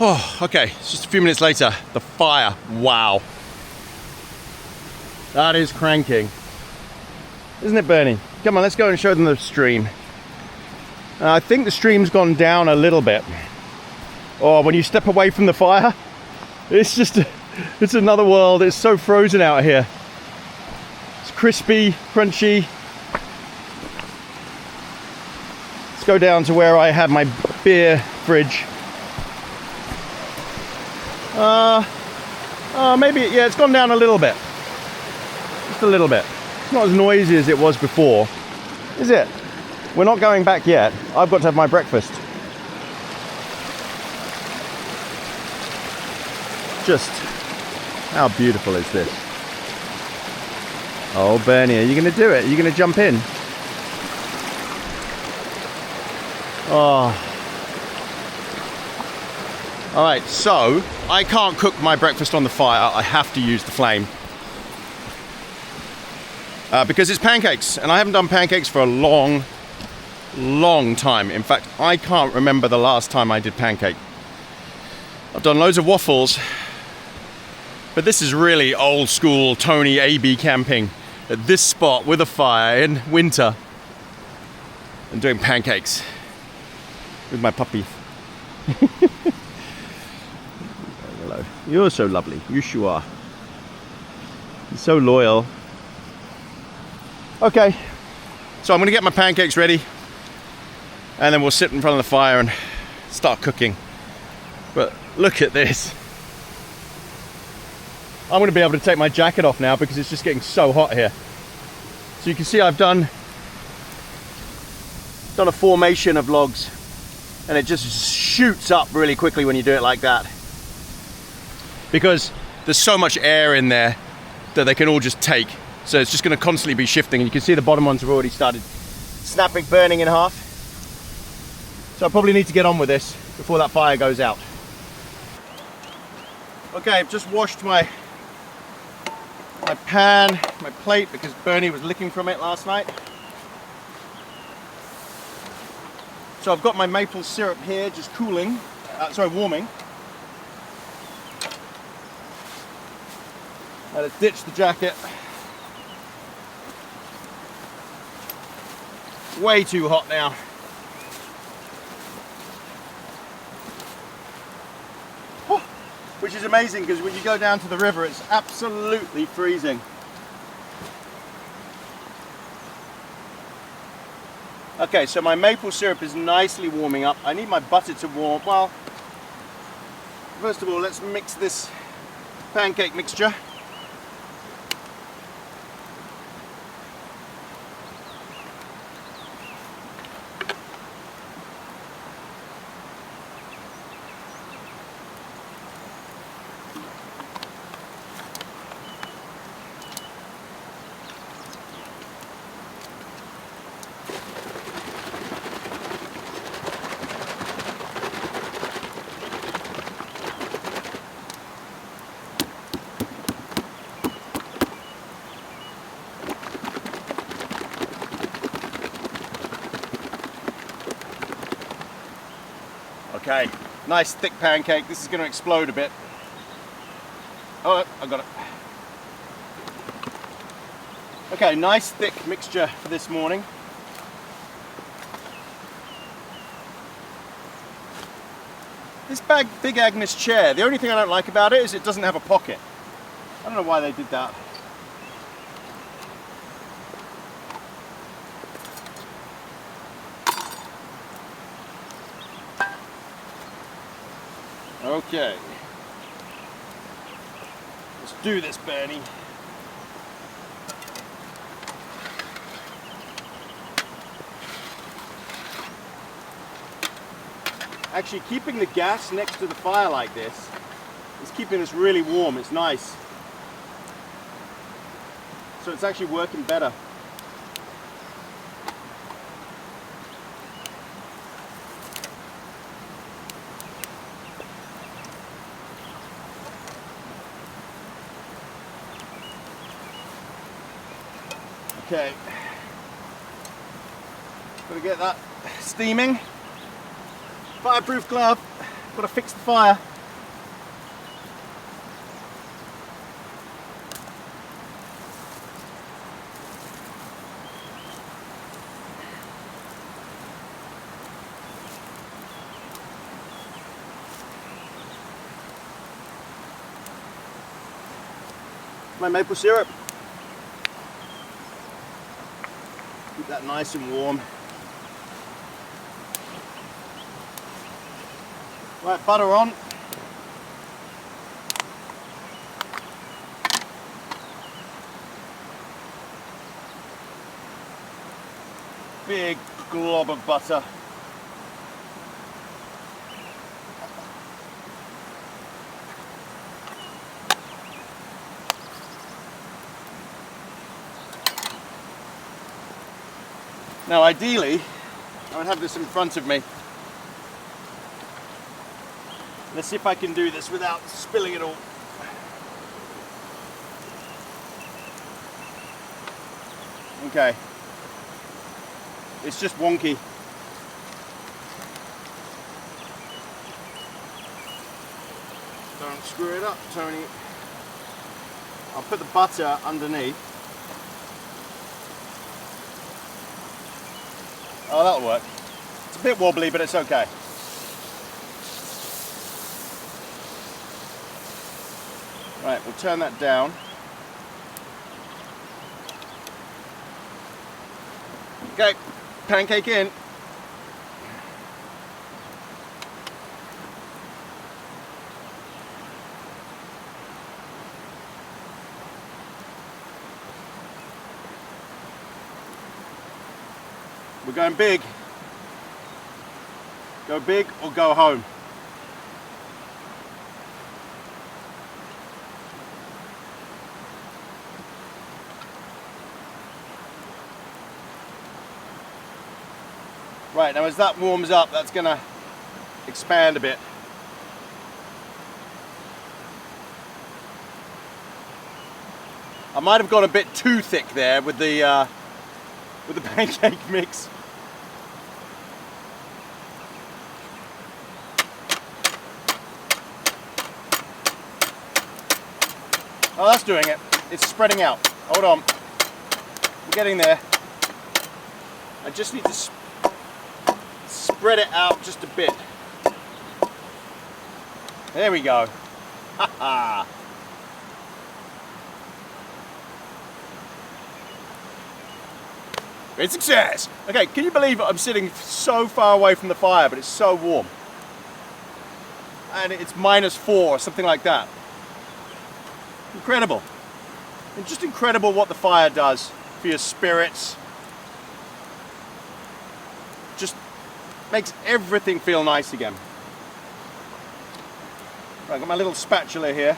Oh, okay, it's just a few minutes later. The fire, wow. That is cranking. Isn't it, Bernie? Come on, let's go and show them the stream. I think the stream's gone down a little bit. Oh, when you step away from the fire, it's just, it's another world. It's so frozen out here. It's crispy, crunchy. Let's go down to where I have my beer fridge. Maybe, yeah, it's gone down a little bit. Just a little bit. It's not as noisy as it was before, is it? We're not going back yet. I've got to have my breakfast. Just, how beautiful is this? Oh, Bernie, are you going to do it? Are you going to jump in? Oh. All right, so I can't cook my breakfast on the fire. I have to use the flame. Because it's pancakes, and I haven't done pancakes for a long time. In fact, I can't remember the last time I did pancake. I've done loads of waffles, but this is really old school Tony AB camping at this spot with a fire in winter and doing pancakes with my puppy. Hello. You're so lovely. Yes, you are. You're so loyal. Okay, so I'm gonna get my pancakes ready and then we'll sit in front of the fire and start cooking. But look at this. I'm gonna be able to take my jacket off now because it's just getting so hot here. So you can see I've done a formation of logs and it just shoots up really quickly when you do it like that. Because there's so much air in there that they can all just take. So it's just going to constantly be shifting, and you can see the bottom ones have already started snapping, burning in half. So I probably need to get on with this before that fire goes out. Okay, I've just washed my pan, my plate, because Bernie was licking from it last night. So I've got my maple syrup here, just cooling, warming. Let's ditch the jacket. Way too hot now. Oh, which is amazing because when you go down to the river it's absolutely freezing. Okay, so my maple syrup is nicely warming up. I need my butter to warm. Well, first of all, let's mix this pancake mixture. Okay, nice thick pancake. This is going to explode a bit. Oh, I got it. Okay, nice thick mixture for this morning. This Big Agnes chair, the only thing I don't like about it is it doesn't have a pocket. I don't know why they did that. Okay, let's do this, Bernie. Actually, keeping the gas next to the fire like this is keeping us really warm. It's nice. So it's actually working better. Okay, gotta get that steaming. Fireproof glove, Got to fix the fire. My maple syrup. Keep that nice and warm. Right, butter on. Big glob of butter. Now ideally, I would have this in front of me. Let's see if I can do this without spilling it all. Okay. It's just wonky. Don't screw it up, Tony. I'll put the butter underneath. Oh, that'll work. It's a bit wobbly, but it's okay. Right, we'll turn that down. Okay, pancake in. We're going big. Go big or go home. Right, now as that warms up, that's gonna expand a bit. I might have gone a bit too thick there with the pancake mix. Oh, that's doing it. It's spreading out. Hold on. We're getting there. I just need to spread it out just a bit. There we go. Ha ha. Great success. Okay, can you believe I'm sitting so far away from the fire, but it's so warm? And it's -4 or something like that. Incredible. And just incredible what the fire does for your spirits. Just makes everything feel nice again. Right, I've got my little spatula here.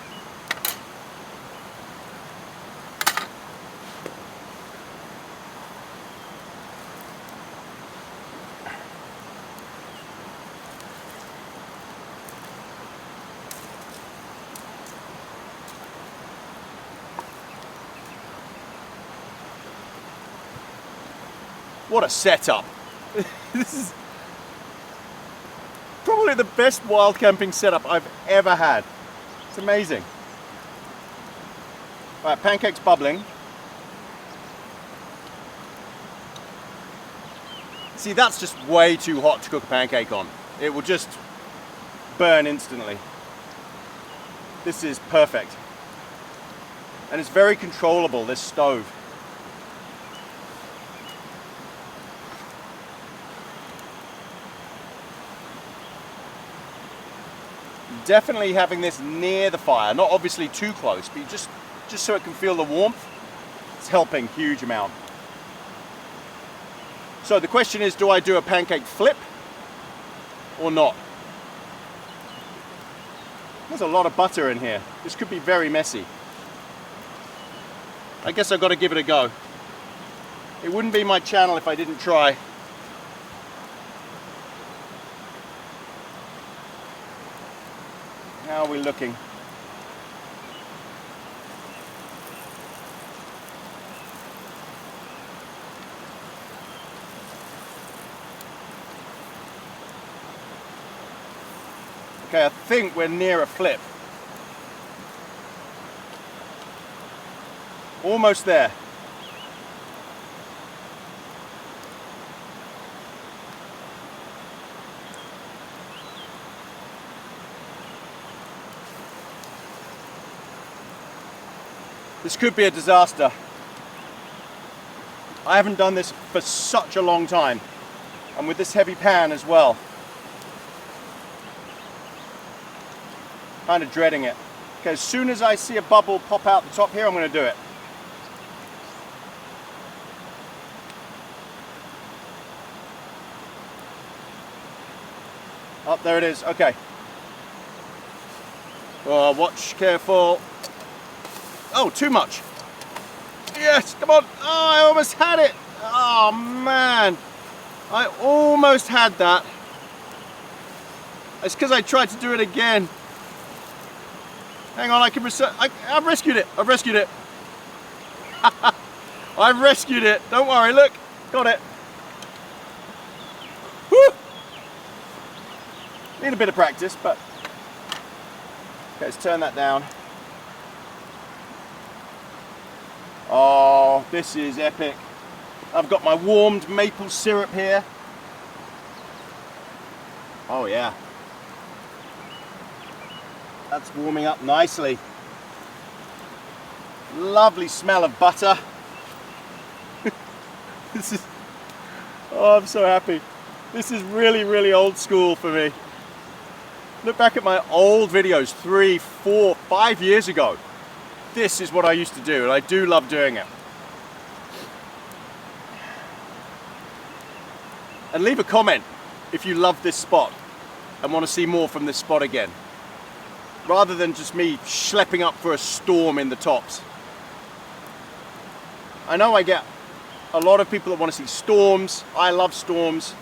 What a setup. This is probably the best wild camping setup I've ever had. It's amazing. Right, pancakes bubbling. See, that's just way too hot to cook a pancake on. It will just burn instantly. This is perfect. And it's very controllable, this stove. Definitely having this near the fire, not obviously too close, but just so it can feel the warmth. It's helping huge amount. So the question is, do I do a pancake flip or not? There's a lot of butter in here. This could be very messy. I guess I've got to give it a go. It wouldn't be my channel if I didn't try. How are we looking? Okay, I think we're near a flip. Almost there. This could be a disaster. I haven't done this for such a long time, and with this heavy pan as well. Kind of dreading it. Okay, as soon as I see a bubble pop out the top here, I'm going to do it. Oh, there it is. Okay. Oh, watch, careful. Oh, too much. Yes, come on. Oh, I almost had it. Oh, man. I almost had that. It's because I tried to do it again. Hang on, I've rescued it. I've rescued it. I've rescued it. Don't worry, look. Got it. Woo! Need a bit of practice, but... Okay, let's turn that down. Oh, this is epic. I've got my warmed maple syrup here. Oh yeah. That's warming up nicely. Lovely smell of butter. This is, oh, I'm so happy. This is really, really old school for me. Look back at my old videos 3, 4, 5 years ago. This is what I used to do, and I do love doing it. And leave a comment if you love this spot and want to see more from this spot again, rather than just me schlepping up for a storm in the tops. I know I get a lot of people that want to see storms. I love storms.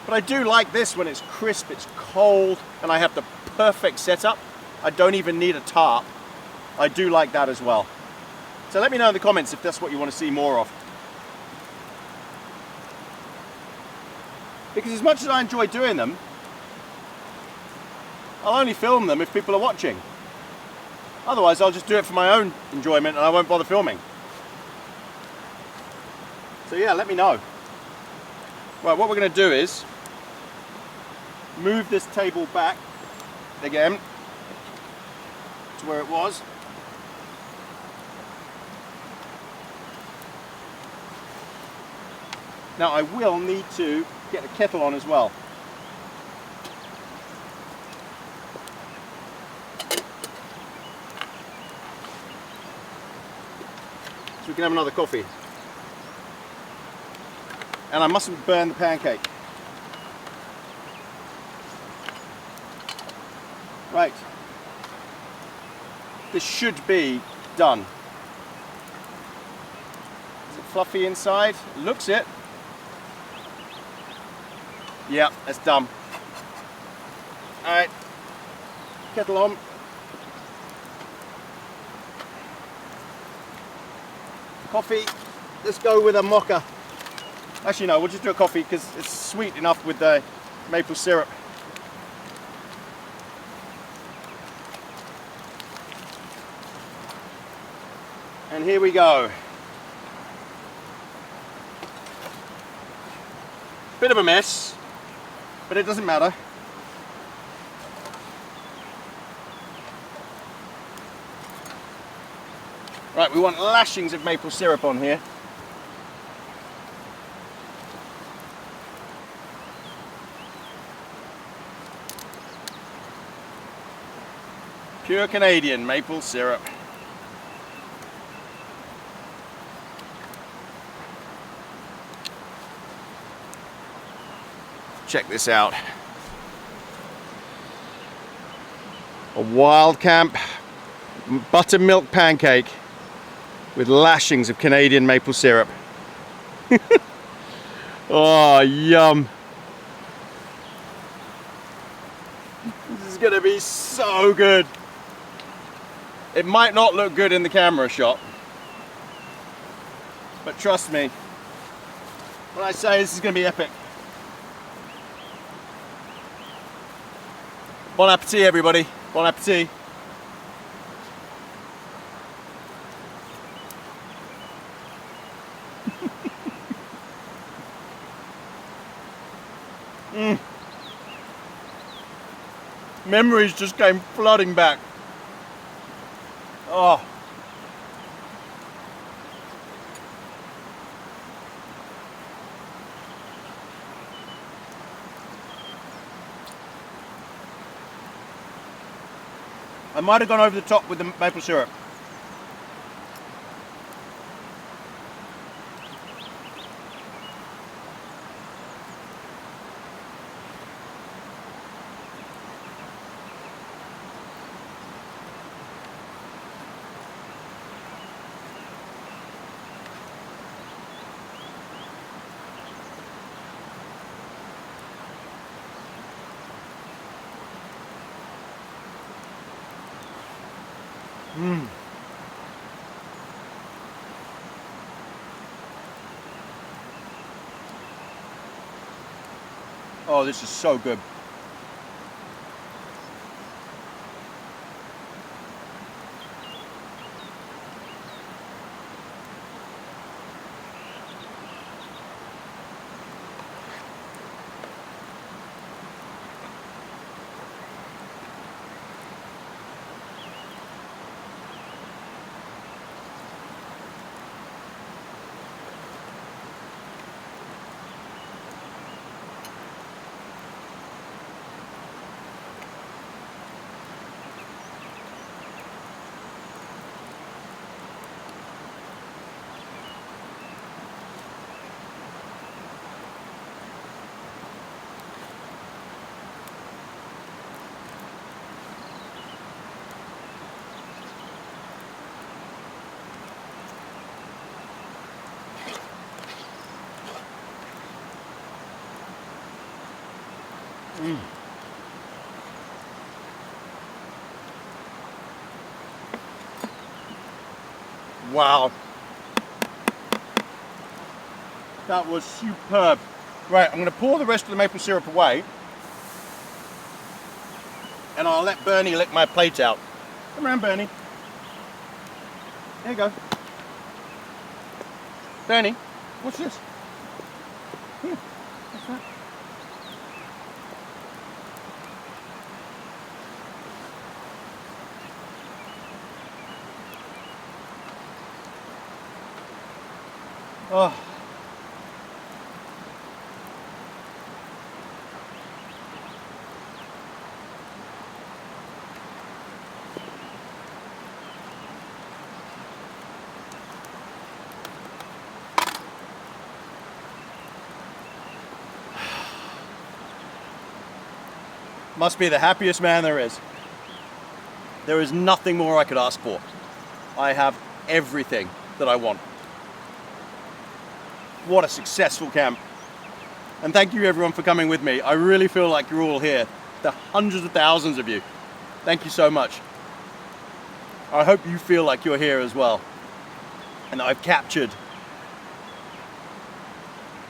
But I do like this when it's crisp, it's cold, and I have the perfect setup. I don't even need a tarp. I do like that as well. So let me know in the comments if that's what you want to see more of. Because as much as I enjoy doing them, I'll only film them if people are watching. Otherwise, I'll just do it for my own enjoyment and I won't bother filming. So yeah, let me know. Right, what we're going to do is move this table back again to where it was. Now I will need to get the kettle on as well. So we can have another coffee. And I mustn't burn the pancake. Right. This should be done. Is it fluffy inside? Looks it. Yeah, that's done. Alright. Kettle on. Coffee. Let's go with a mocha. Actually no, we'll just do a coffee because it's sweet enough with the maple syrup. And here we go. Bit of a mess, but it doesn't matter. Right, we want lashings of maple syrup on here. Pure Canadian maple syrup. Check this out. A wild camp buttermilk pancake with lashings of Canadian maple syrup. Oh, yum. This is gonna be so good. It might not look good in the camera shot, but trust me when I say this is gonna be epic. Bon appetit, everybody. Bon appetit. Memories just came flooding back. Oh. I might have gone over the top with the maple syrup. Oh, this is so good. Wow. That was superb. Right, I'm going to pour the rest of the maple syrup away. And I'll let Bernie lick my plate out. Come around, Bernie. There you go. Bernie, what's this? Here, what's that? Oh. Must be the happiest man there is. There is nothing more I could ask for. I have everything that I want. What a successful camp. And thank you everyone for coming with me. I really feel like you're all here. The hundreds of thousands of you. Thank you so much. I hope you feel like you're here as well. And that I've captured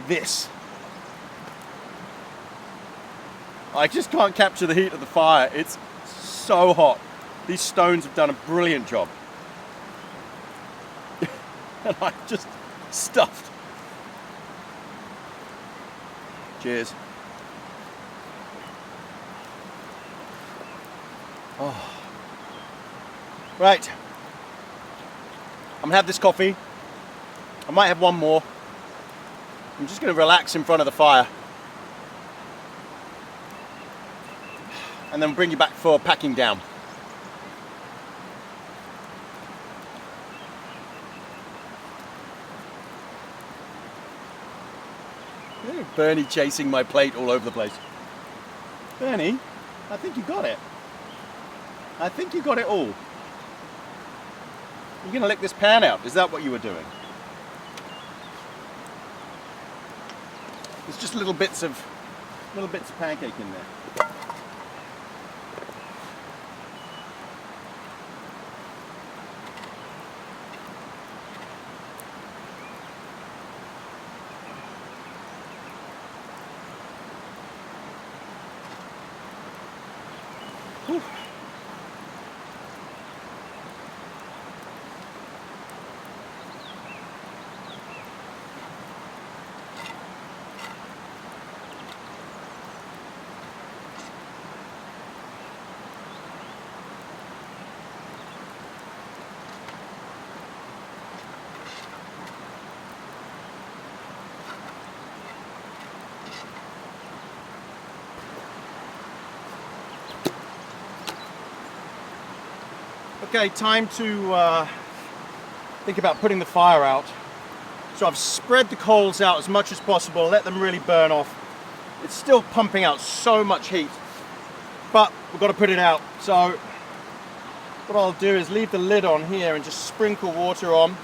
this. I just can't capture the heat of the fire. It's so hot. These stones have done a brilliant job. And I'm just stuffed. Cheers. Oh. Right. I'm gonna have this coffee. I might have one more. I'm just gonna relax in front of the fire. And then bring you back for packing down. Bernie chasing my plate all over the place. Bernie, I think you got it. I think you got it all. You're gonna lick this pan out. Is that what you were doing? There's just little bits of pancake in there. Whew. Okay, time to think about putting the fire out. So I've spread the coals out as much as possible, let them really burn off. It's still pumping out so much heat, but we've got to put it out. So what I'll do is leave the lid on here and just sprinkle water on,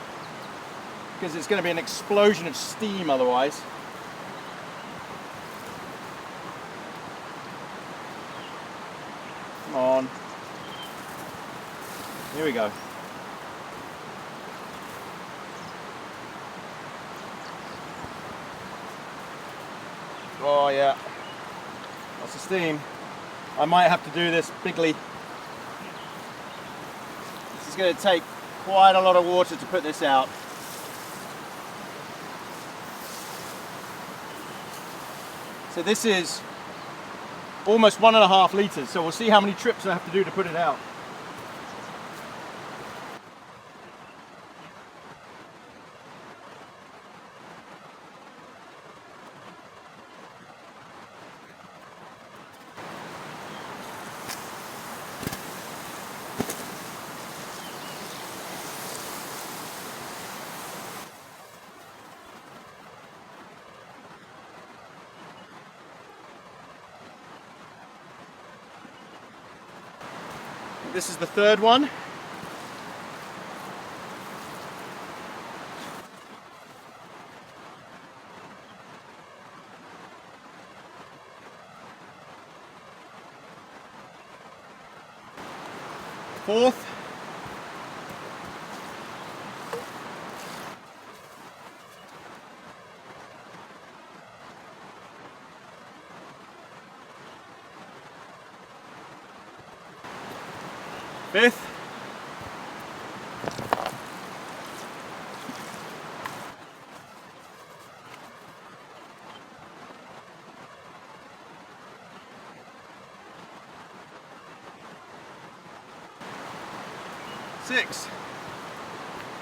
because it's going to be an explosion of steam otherwise. Come on. Here we go. Oh yeah, lots of steam. I might have to do this bigly. This is going to take quite a lot of water to put this out. So this is almost 1.5 liters, so we'll see how many trips I have to do to put it out. This is the third one. Fourth. Fifth.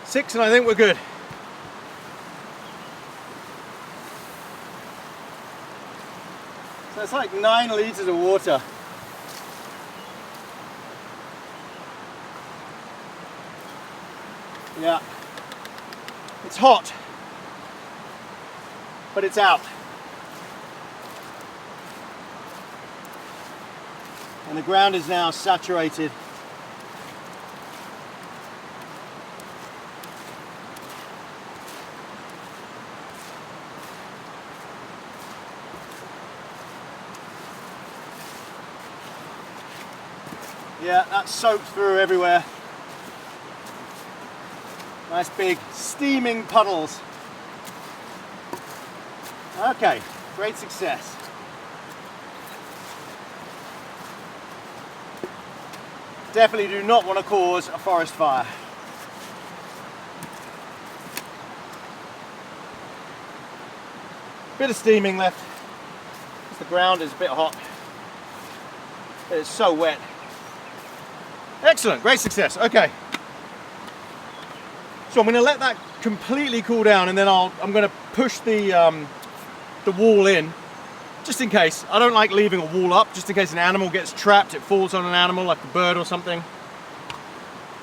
Six, and I think we're good. So it's like 9 liters of water. Yeah, it's hot, but it's out. And the ground is now saturated. Yeah, that's soaked through everywhere. Nice big steaming puddles. Okay, great success. Definitely do not want to cause a forest fire. Bit of steaming left, because the ground is a bit hot. It's so wet. Excellent, great success. Okay. So I'm going to let that completely cool down, and then I'm going to push the wall in, just in case. I don't like leaving a wall up, just in case an animal gets trapped, it falls on an animal like a bird or something.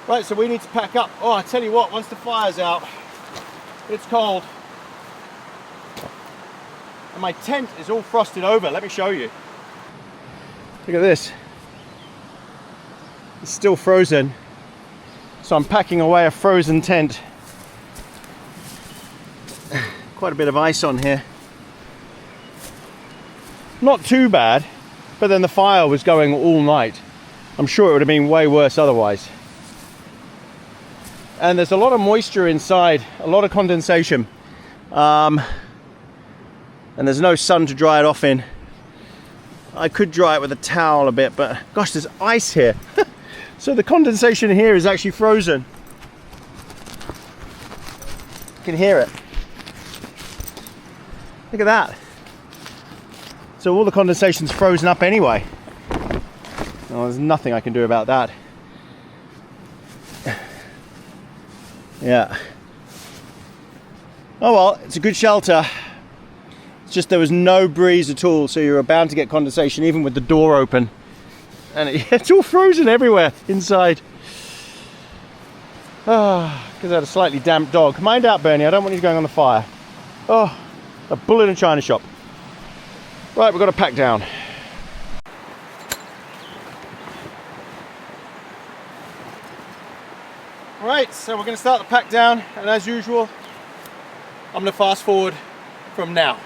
Right, so we need to pack up. Oh, I tell you what, once the fire's out, it's cold. And my tent is all frosted over. Let me show you. Look at this. It's still frozen. So I'm packing away a frozen tent. Quite a bit of ice on here. Not too bad, but then the fire was going all night. I'm sure it would have been way worse otherwise. And there's a lot of moisture inside, a lot of condensation. And there's no sun to dry it off in. I could dry it with a towel a bit, but gosh, there's ice here. So the condensation here is actually frozen. You can hear it. Look at that. So all the condensation's frozen up anyway. Oh, there's nothing I can do about that. Yeah. Oh well, it's a good shelter. It's just there was no breeze at all, so you were bound to get condensation even with the door open. And it's all frozen everywhere inside. Because I had a slightly damp dog. Mind out, Bernie, I don't want you going on the fire. Oh, a bull in a china shop. Right, we've got to pack down. Right, so we're going to start the pack down, and as usual, I'm going to fast forward from now.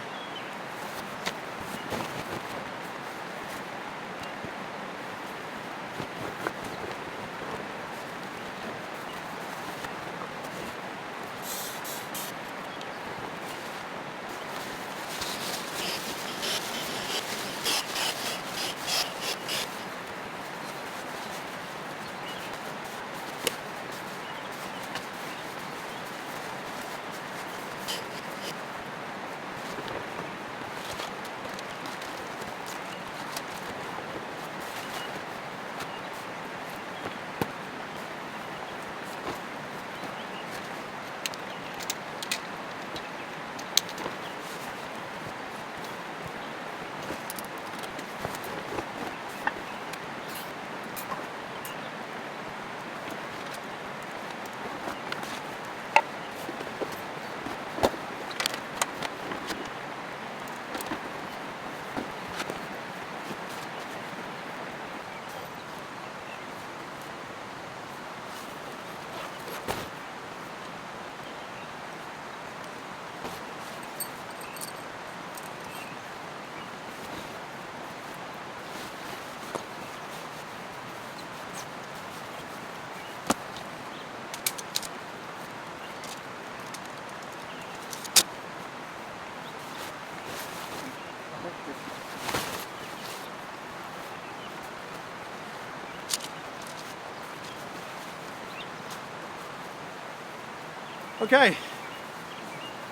Okay,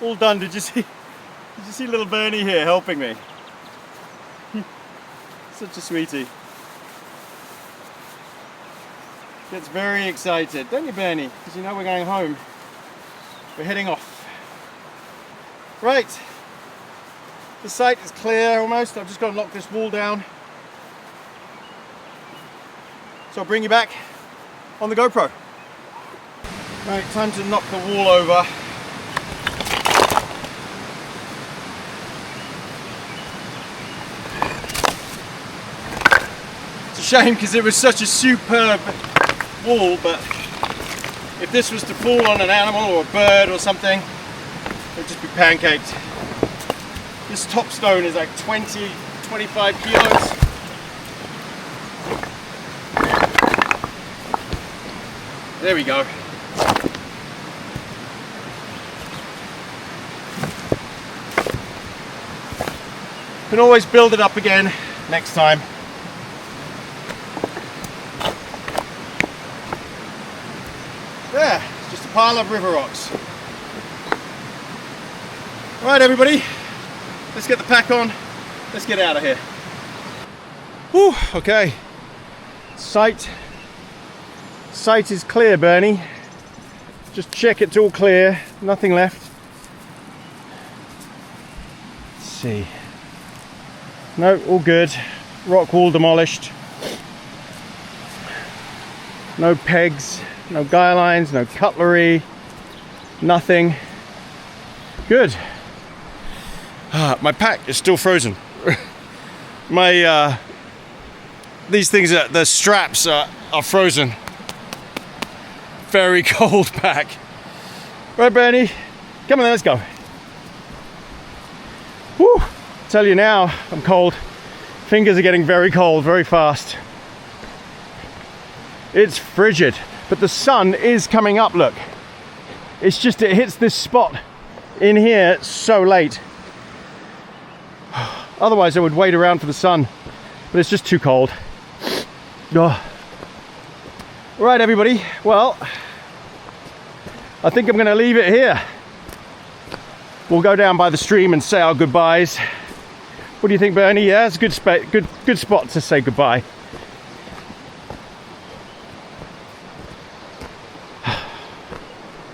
all done. Did you see little Bernie here helping me? Such a sweetie. Gets very excited, don't you, Bernie? Because you know we're going home. We're heading off. Right, the site is clear almost. I've just got to knock this wall down. So I'll bring you back on the GoPro. Right, time to knock the wall over. It's a shame because it was such a superb wall, but if this was to fall on an animal or a bird or something, it would just be pancaked. This top stone is like 20-25 kilos. There we go. Can always build it up again next time. There, it's just a pile of river rocks. Right, everybody, let's get the pack on. Let's get out of here. Whew, okay. Site is clear, Bernie. Just check it's all clear, nothing left. Let's see. No, all good. Rock wall demolished. No pegs, no guy lines, no cutlery, nothing. Good. My pack is still frozen. These things, the straps are frozen. Very cold pack. Right, Bernie, come on then, let's go. Woo! Tell you now, I'm cold. Fingers are getting very cold, very fast. It's frigid, but the sun is coming up, look. It's just, it hits this spot in here so late. Otherwise I would wait around for the sun but it's just too cold. Oh. All right, everybody. Well, I think I'm going to leave it here. We'll go down by the stream and say our goodbyes. What do you think, Bernie? Yeah, it's a good spot to say goodbye.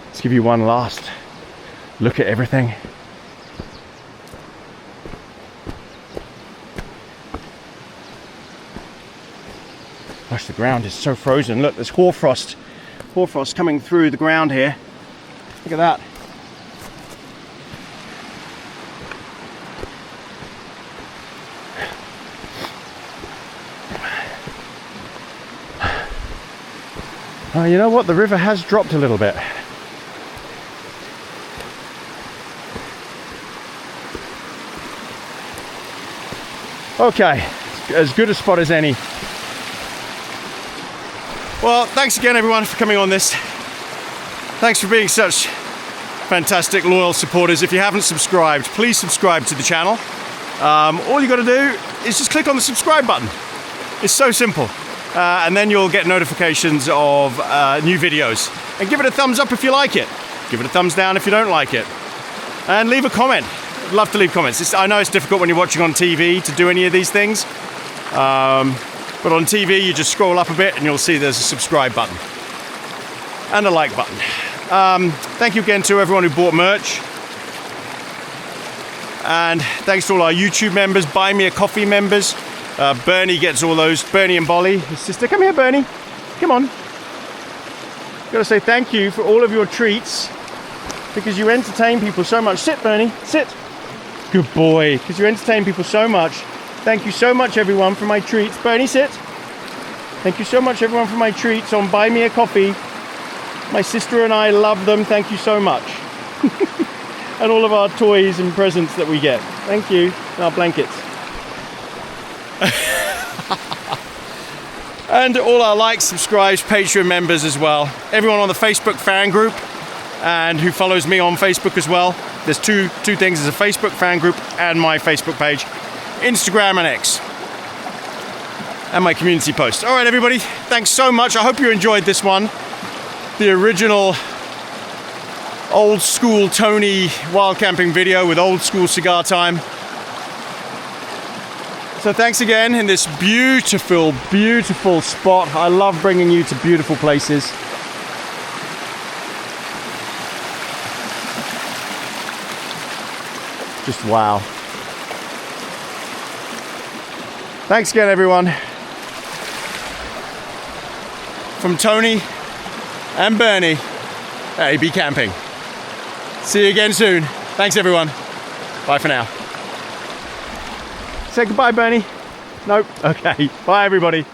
Let's give you one last look at everything. Gosh, the ground is so frozen. Look, there's hoarfrost coming through the ground here. Look at that. Oh, you know what? The river has dropped a little bit. Okay, as good a spot as any. Well, thanks again everyone for coming on this. Thanks for being such fantastic, loyal supporters. If you haven't subscribed, please subscribe to the channel. All you got to do is just click on the subscribe button. It's so simple. And then you'll get notifications of new videos. And give it a thumbs up if you like it. Give it a thumbs down if you don't like it. And leave a comment. I'd love to leave comments. I know it's difficult when you're watching on TV to do any of these things. But on TV, you just scroll up a bit and you'll see there's a subscribe button. And a like button. Thank you again to everyone who bought merch. And thanks to all our YouTube members, Buy Me a Coffee members. Bernie gets all those. Bernie and Bolly, his sister. Come here, Bernie. Come on. Gotta say thank you for all of your treats because you entertain people so much. Sit, Bernie. Sit. Good boy. Because you entertain people so much. Thank you so much, everyone, for my treats. Bernie, sit. Thank you so much, everyone, for my treats on Buy Me a Coffee. My sister and I love them. Thank you so much. And all of our toys and presents that we get. Thank you. And our blankets. And all our likes, subscribes, Patreon members as well. Everyone on the Facebook fan group and who follows me on Facebook as well. There's two things. There's a Facebook fan group and my Facebook page. Instagram and X. And my community post. All right, everybody. Thanks so much. I hope you enjoyed this one. The original old school Tony wild camping video with old school cigar time. So thanks again in this beautiful, beautiful spot. I love bringing you to beautiful places. Just wow. Thanks again, everyone. From Tony and Bernie at AB Camping. See you again soon. Thanks, everyone. Bye for now. Say goodbye, Bernie. Nope. Okay. Bye, everybody.